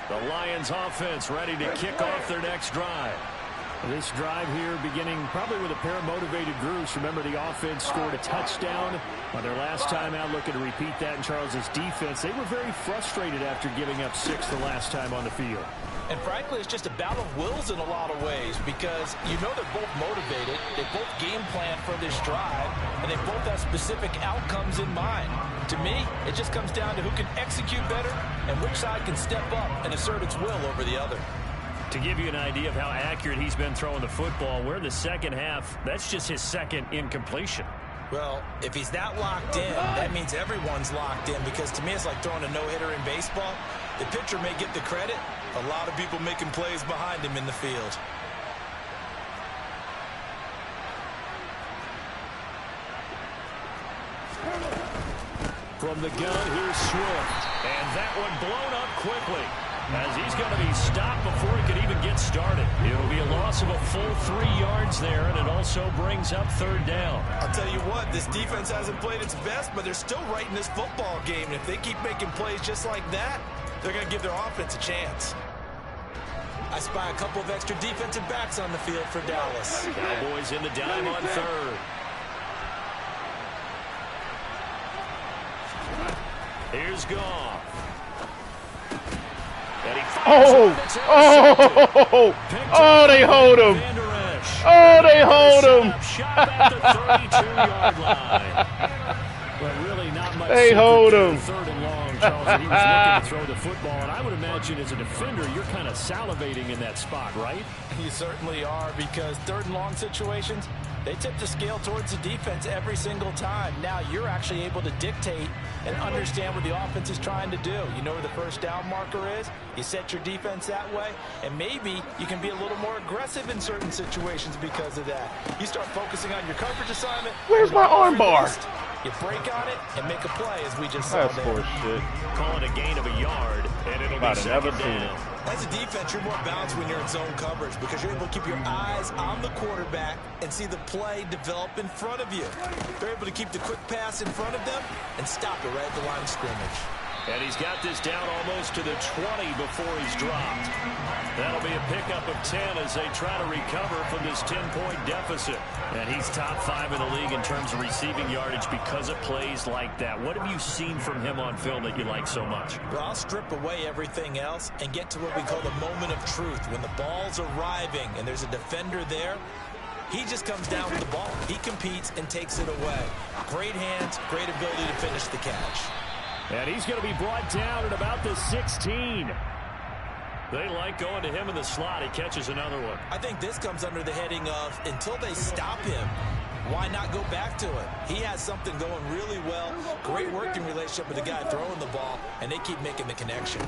The Lions offense ready to kick off their next drive. This drive here beginning probably with a pair of motivated groups. Remember, the offense scored a touchdown on their last time out, looking to repeat that in Charles's defense. They were very frustrated after giving up 6 the last time on the field. And frankly, it's just a battle of wills in a lot of ways, because you know they're both motivated, they both game plan for this drive, and they both have specific outcomes in mind. To me, it just comes down to who can execute better and which side can step up and assert its will over the other. To give you an idea of how accurate he's been throwing the football, we're in the second half. That's just his 2nd incompletion. Well, if he's that locked in, that means everyone's locked in, because to me it's like throwing a no-hitter in baseball. The pitcher may get the credit, a lot of people making plays behind him in the field. From the gun, here's Swift. And that one blown up quickly, as he's going to be stopped before he could even get started. It'll be a loss of a full 3 yards there, and it also brings up 3rd down. I'll tell you what, this defense hasn't played its best, but they're still right in this football game. And if they keep making plays just like that, they're going to give their offense a chance. I spy a couple of extra defensive backs on the field for Dallas. Cowboys in the dime on 3rd. Here's Goff. They hold him. Oh, they hold him. Shot at the 32-yard line. But really not much. They hold him. 3rd and long, Charles. He was looking to throw the football, and I would imagine as a defender, you're kind of salivating in that spot, right? You certainly are, because 3rd and long situations, they tip the scale towards the defense every single time. Now you're actually able to dictate and understand what the offense is trying to do. You know where the first down marker is. You set your defense that way, and maybe you can be a little more aggressive in certain situations because of that. You start focusing on your coverage assignment. Where's my arm bar? You break on it and make a play, as we just saw That's there. horseshit. Call it a gain of a yard, and it'll be second down. As a defense, you're more balanced when you're in zone coverage because you're able to keep your eyes on the quarterback and see the play develop in front of you. They're able to keep the quick pass in front of them and stop it right at the line of scrimmage. And he's got this down almost to the 20 before he's dropped. That'll be a pickup of 10 as they try to recover from this 10-point deficit. And he's top 5 in the league in terms of receiving yardage because of plays like that. What have you seen from him on film that you like so much? Well, I'll strip away everything else and get to what we call the moment of truth. When the ball's arriving and there's a defender there, he just comes down with the ball. He competes and takes it away. Great hands, great ability to finish the catch. And he's going to be brought down at about the 16. They like going to him in the slot. He catches another one. I think this comes under the heading of until they stop him, why not go back to it? He has something going really well. Great working relationship with the guy throwing the ball, and they keep making the connection.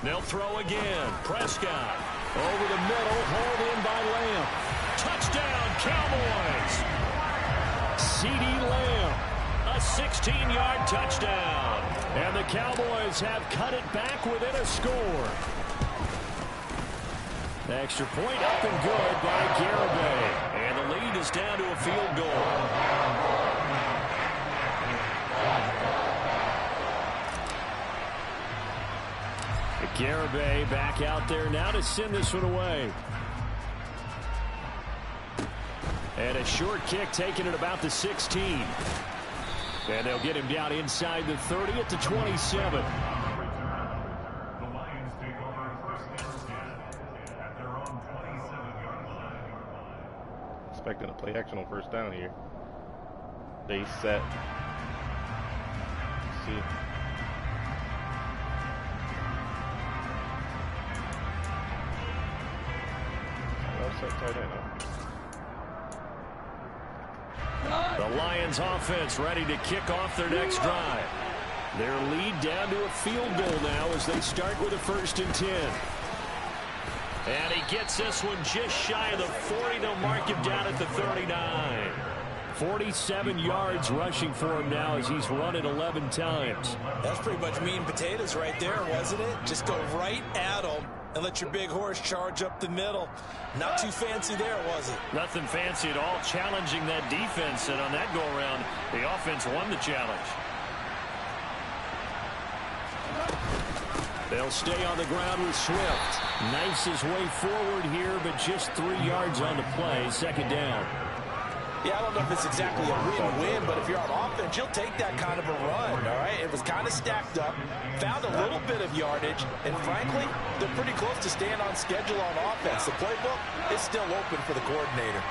They'll throw again. Prescott over the middle, hauled in by Lamb. Touchdown, Cowboys. CeeDee Lamb, a 16-yard touchdown. And the Cowboys have cut it back within a score. Extra point up and good by Garibay. And the lead is down to a field goal. Garibay back out there now to send this one away. And a short kick taken at about the 16. And they'll get him down inside the 30 at the 27. Expecting a play action on first down here. They set. Let's see. Tight end, huh? The Lions offense ready to kick off their next drive. Their lead down to a field goal now as they start with a 1st and 10. And he gets this one just shy of the 40. They'll mark him down at the 39. 47 yards rushing for him now as he's run it 11 times. That's pretty much meat and potatoes right there, wasn't it? Just go right at them and let your big horse charge up the middle. Not too fancy there, was it? Nothing fancy at all, challenging that defense, and on that go-around, the offense won the challenge. They'll stay on the ground with Swift. Knifes his way forward here, but just 3 yards on the play, 2nd down. Yeah, I don't know if it's exactly a win-win, but if you're on offense, you'll take that kind of a run, all right? It was kind of stacked up, found a little bit of yardage, and frankly, they're pretty close to staying on schedule on offense. The playbook is still open for the coordinator.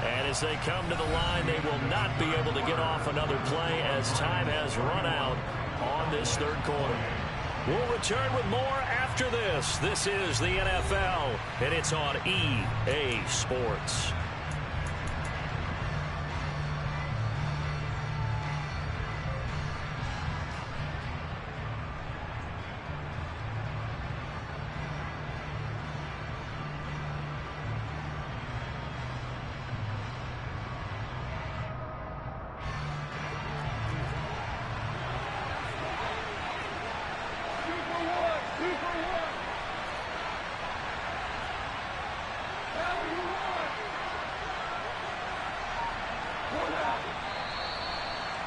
And as they come to the line, they will not be able to get off another play as time has run out on this 3rd quarter. We'll return with more after this. This is the NFL, and it's on EA Sports.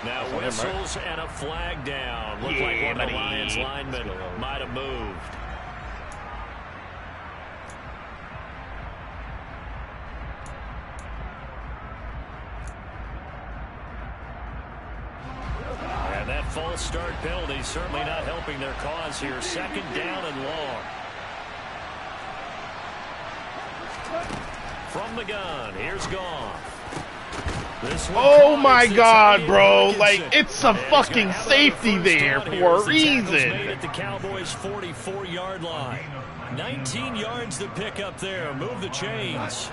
Now whistles and a flag down. Looked like one of the Lions linemen might have moved. And that false start penalty certainly not helping their cause here. 2nd down and long. From the gun, here's Goff. Oh my God, bro. Like, it's a fucking safety there for a reason. At the Cowboys' 44-yard line. 19 yards to pick up there. Move the chains.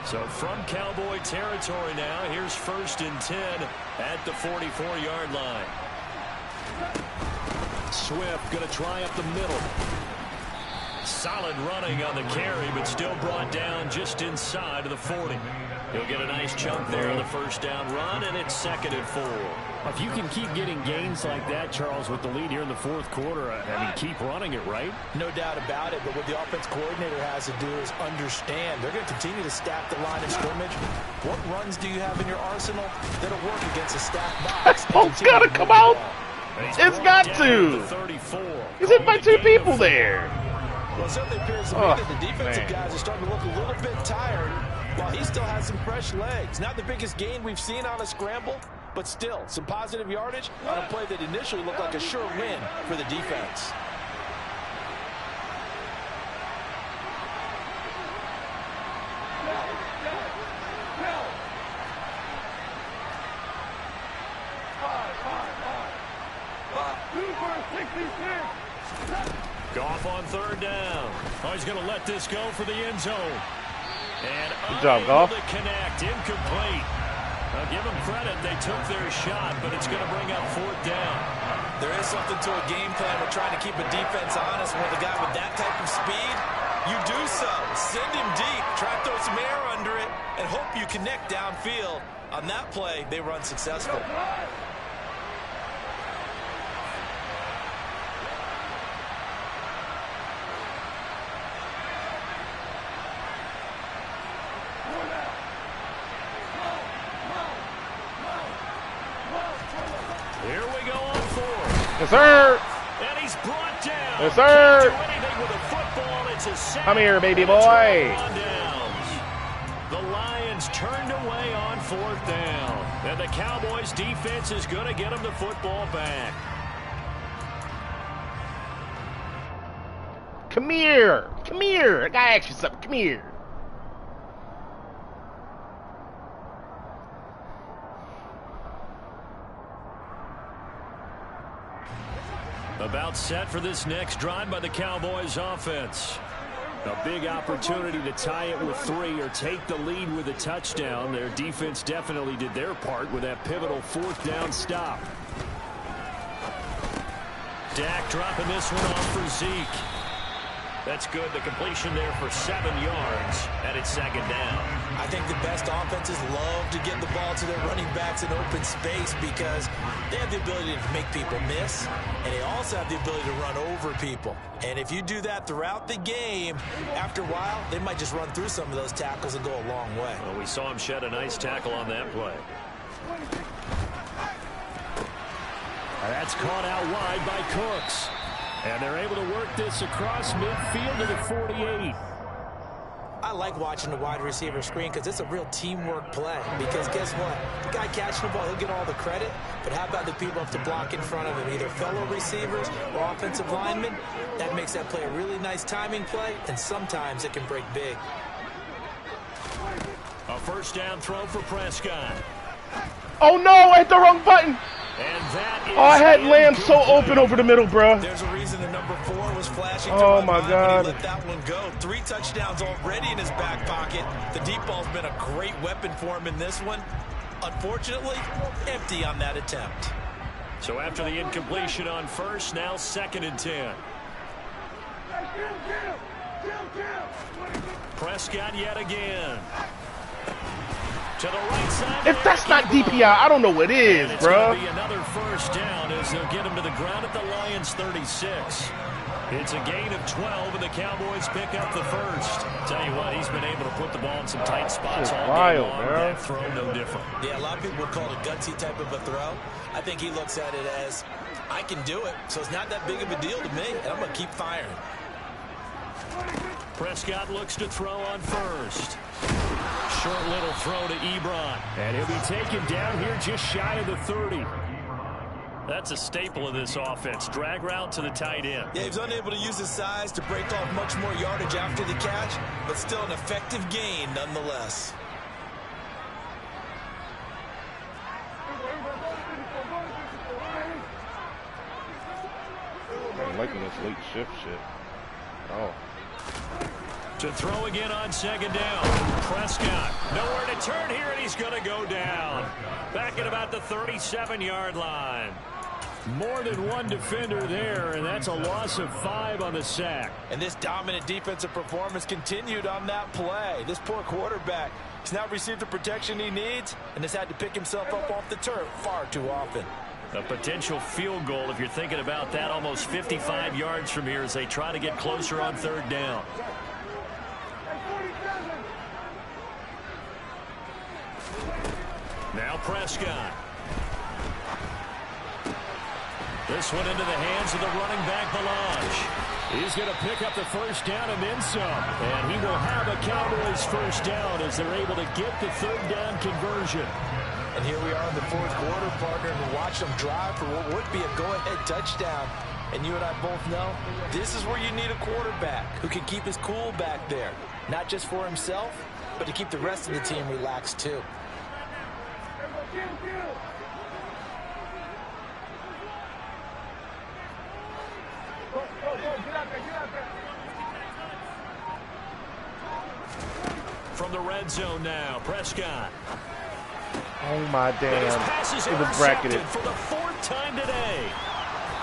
So from Cowboy territory now, here's 1st and 10 at the 44-yard line. Swift going to try up the middle. Solid running on the carry, but still brought down just inside of the 40. He'll get a nice chunk there on the first down run, and it's 2nd and 4. If you can keep getting gains like that, Charles, with the lead here in the 4th quarter, I mean, keep running it, right? No doubt about it, but what the offense coordinator has to do is understand they're going to continue to stack the line of scrimmage. What runs do you have in your arsenal that'll work against a stacked box? It's got to come out. It's got to. He's hit by 2 people there. Well, it certainly appears to me that the defensive guys are starting to look a little bit tired while he still has some fresh legs. Not the biggest gain we've seen on a scramble, but still some positive yardage on a play that initially looked like a sure win for the defense. Goff on 3rd down. Oh, he's going to let this go for the end zone. And good job, Goff. To connect, incomplete. I'll give them credit. They took their shot, but it's going to bring up 4th down. There is something to a game plan with trying to keep a defense honest. With a guy with that type of speed, you do so. Send him deep. Try to throw some air under it and hope you connect downfield. On that play, they were unsuccessful. Here we go on 4th. Yes, sir. And he's brought down. Yes, sir. Can't do anything with a football. It's a sack. Come here, baby boy. The Lions turned away on 4th down. And the Cowboys defense is going to get them the football back. Come here. Come here. I got to ask you something. Come here. About set for this next drive by the Cowboys offense. A big opportunity to tie it with 3 or take the lead with a touchdown. Their defense definitely did their part with that pivotal 4th down stop. Dak dropping this one off for Zeke. That's good. The completion there for 7 yards, and it's 2nd down. I think the best offenses love to get the ball to their running backs in open space because they have the ability to make people miss, and they also have the ability to run over people. And if you do that throughout the game, after a while, they might just run through some of those tackles and go a long way. Well, we saw him shed a nice tackle on that play. That's caught out wide by Cooks. And they're able to work this across midfield to the 48. I like watching the wide receiver screen because it's a real teamwork play. Because guess what? The guy catching the ball, he'll get all the credit. But how about the people up to block in front of him, either fellow receivers or offensive linemen? That makes that play a really nice timing play, and sometimes it can break big. A 1st down throw for Prescott. Oh, no, I hit the wrong button. And that is I had Lamb so open over the middle, bro. There's a reason the number 4 was flashing. Oh, my God. Let that one go. 3 touchdowns already in his back pocket. The deep ball's been a great weapon for him in this one. Unfortunately, empty on that attempt. So after the incompletion on 1st, now 2nd and 10. Prescott yet again. To the right side. If that's not DPI, I don't know what is, bro. It's going to be another 1st down as they'll get him to the ground at the Lions 36. It's a gain of 12, and the Cowboys pick up the 1st. Tell you what, he's been able to put the ball in some tight spots all game long. That throw no different. Yeah, a lot of people would call it a gutsy type of a throw. I think he looks at it as, I can do it, so it's not that big of a deal to me, and I'm going to keep firing. Prescott looks to throw on 1st. Short little throw to Ebron. And he'll be taken down here just shy of the 30. That's a staple of this offense. Drag route to the tight end. Yeah, he was unable to use his size to break off much more yardage after the catch, but still an effective gain nonetheless. liking this late shift shit. Oh. To throw again on second down. Prescott nowhere to turn here, and he's going to go down. Back at about the 37-yard line. More than one defender there, and that's a loss of 5 on the sack. And this dominant defensive performance continued on that play. This poor quarterback, he's not received the protection he needs and has had to pick himself up off the turf far too often. A potential field goal, if you're thinking about that, almost 55 yards from here as they try to get closer on third down. Now Prescott. This one into the hands of the running back, Balaj. He's going to pick up the first down and then some. And he will have a Cowboys first down as they're able to get the third down conversion. And here we are in the fourth quarter, partner, and watch them drive for what would be a go-ahead touchdown. And you and I both know this is where you need a quarterback who can keep his cool back there. Not just for himself, but to keep the rest of the team relaxed too. From the red zone now, Prescott. Oh my damn. It was bracketed for the 4th time today.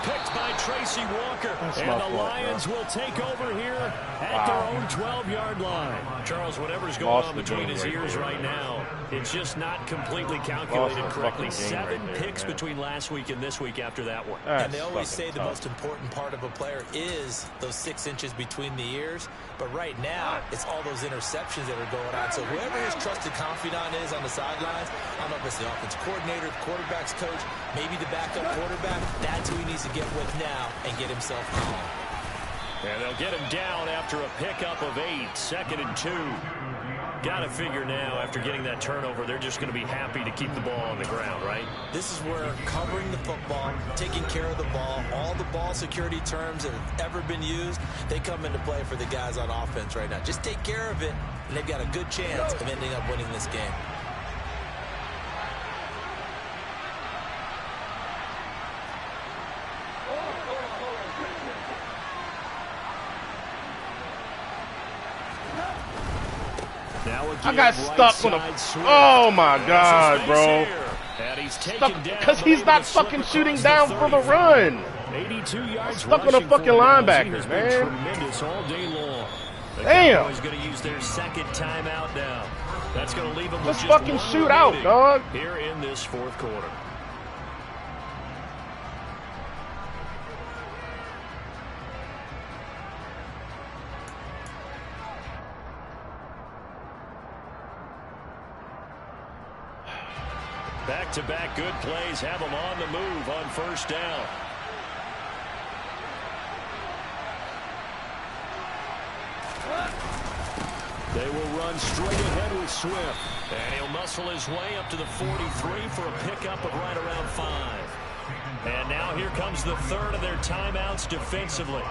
Picked by Tracy Walker. And the Lions will take over here at their own 12-yard line. Charles, whatever's going on between his ears right now, it's just not completely calculated correctly. 7 picks between last week and this week after that one. And they always say the most important part of a player is those 6 inches between the ears. But right now, it's all those interceptions that are going on. So whoever his trusted confidant is on the sidelines, I don't know if it's the offensive coordinator, the quarterback's coach, maybe the backup quarterback, that's who he needs to get with now and get himself calm. And they'll get him down after a pickup of 8, 2nd and 2. Got to figure now, after getting that turnover, they're just going to be happy to keep the ball on the ground, right? This is where covering the football, taking care of the ball, all the ball security terms that have ever been used, they come into play for the guys on offense right now. Just take care of it, and they've got a good chance of ending up winning this game. I got stuck on a... Oh, my God, bro. Because he's not fucking shooting down for the run. 82 yards stuck on a fucking linebacker, man. Tremendous all day long. Damn. He's going to use their second timeout now. That's going to leave them with just just fucking shoot out, dog. Here in this fourth quarter. Back-to-back good plays have them on the move on first down. They will run straight ahead with Swift. And he'll muscle his way up to the 43 for a pickup of right around 5. And now here comes the third of their timeouts defensively.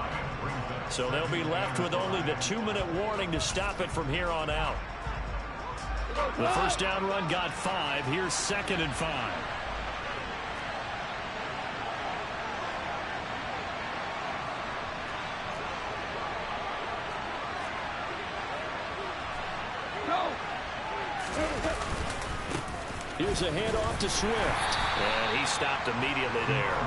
So they'll be left with only the 2-minute warning to stop it from here on out. The first down run got 5. Here's 2nd and 5. Here's a handoff to Swift. And he stopped immediately there.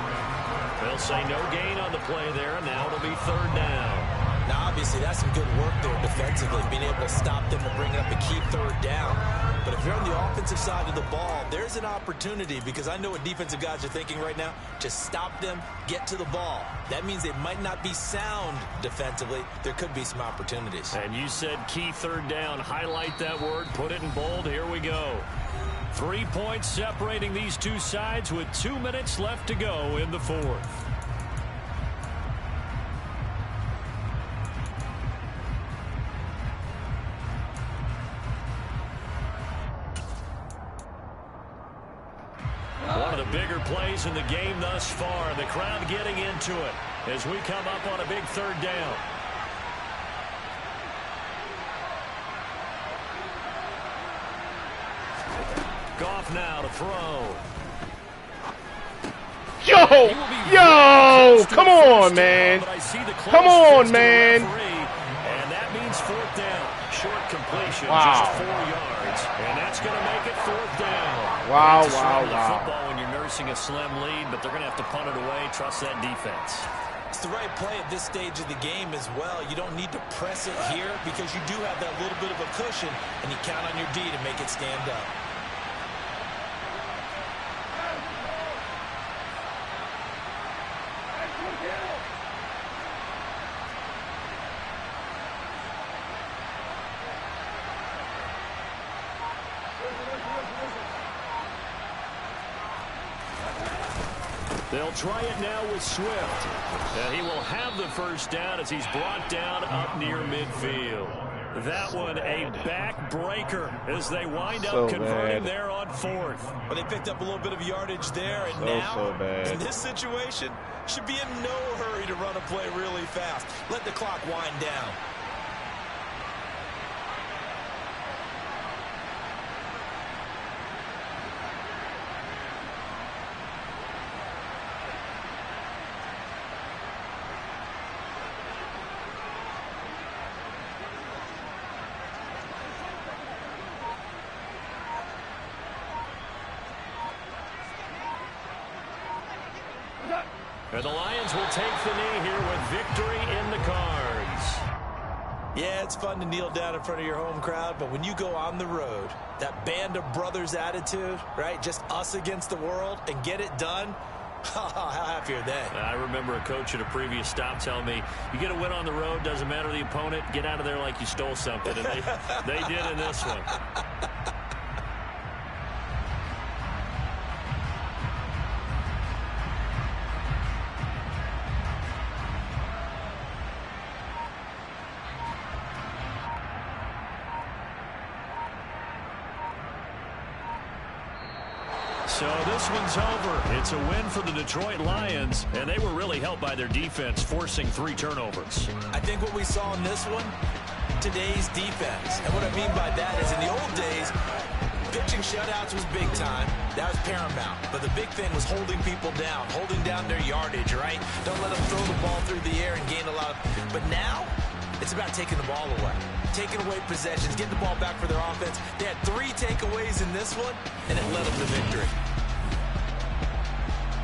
They'll say no gain on the play there. Now it'll be 3rd down. Now, obviously, that's some good work there defensively, being able to stop them and bring up a key 3rd down. But if you're on the offensive side of the ball, there's an opportunity, because I know what defensive guys are thinking right now. Just stop them, get to the ball. That means they might not be sound defensively. There could be some opportunities. And you said key 3rd down. Highlight that word. Put it in bold. Here we go. 3 points separating these two sides with 2 minutes left to go in the 4th. One of the bigger plays in the game thus far. The crowd getting into it as we come up on a big 3rd down. Goff now to throw. Yo, come on, man. Come on, man. And that means fourth down. Short completion, Wow. just 4 yards. And that's going to make it fourth down. Wow, It's a wow, struggle to wow. football when you're nursing a slim lead, but they're going to have to punt it away. Trust that defense. It's the right play at this stage of the game as well. You don't need to press it here because you do have that little bit of a cushion, and you count on your D to make it stand up. They'll try it now with Swift. And he will have the first down as he's brought down up near midfield. That one a backbreaker as they wind up converting there on fourth. Well, they picked up a little bit of yardage there, and So bad. in this situation, should be in no hurry to run a play really fast. Let the clock wind down. And the Lions will take the knee here with victory in the cards. Yeah, it's fun to kneel down in front of your home crowd, but when you go on the road, that band of brothers attitude, right, just us against the world, and get it done, how happy are they? I remember a coach at a previous stop telling me, you get a win on the road, doesn't matter the opponent, get out of there like you stole something. And they did in this one. So this one's over. It's a win for the Detroit Lions, and they were really helped by their defense, forcing 3 turnovers. I think what we saw in this one, today's defense. And what I mean by that is in the old days, pitching shutouts was big time. That was paramount. But the big thing was holding people down, holding down their yardage, right? Don't let them throw the ball through the air and gain a lot. But now, it's about taking the ball away. Taking away possessions, getting the ball back for their offense. They had 3 takeaways in this one, and it led them to victory.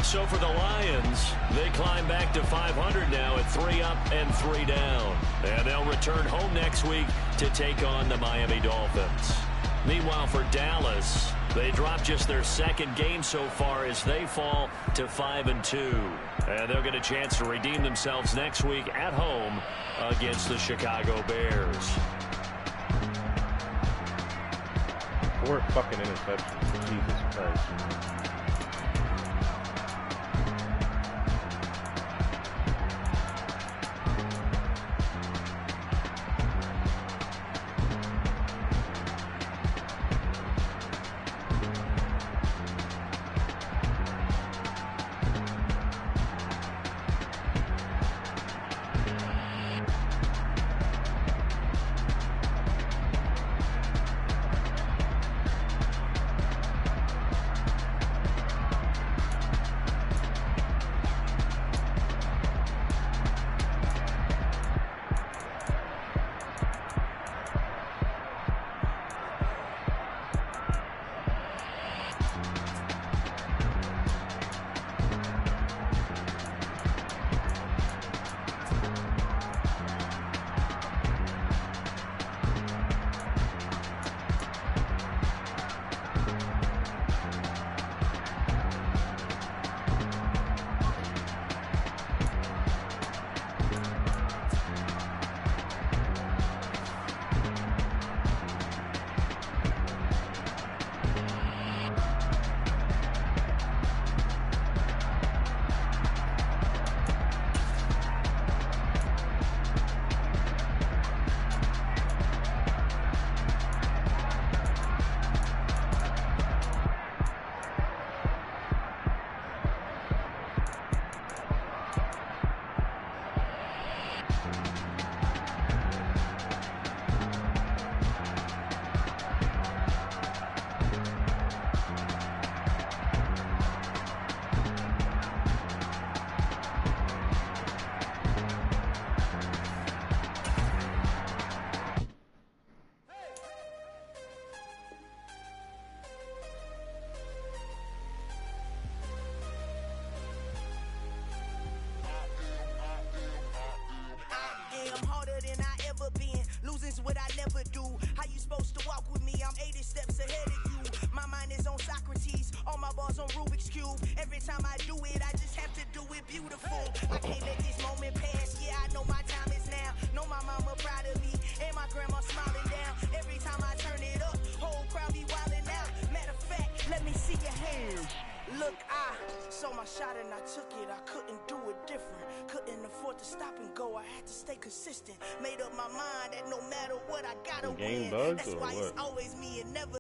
So for the Lions, they climb back to 500 now at 3 up and 3 down. And they'll return home next week to take on the Miami Dolphins. Meanwhile, for Dallas, they dropped just their 2nd game so far as they fall to 5-2. And they'll get a chance to redeem themselves next week at home against the Chicago Bears. 4 fucking interceptions. Jesus Christ. cube. Every time I do it, I just have to do it beautiful. I can't let this moment pass. Yeah, I know my time is now. Know my mama proud of me, and my grandma smiling down. Every time I turn it up, whole crowd be wildin' out. Matter of fact, let me see your hands. Look, I saw my shot and I took it. I couldn't do it different. Couldn't afford to stop and go. I had to stay consistent. Made up my mind that no matter what, I gotta win. That's why it's always me and never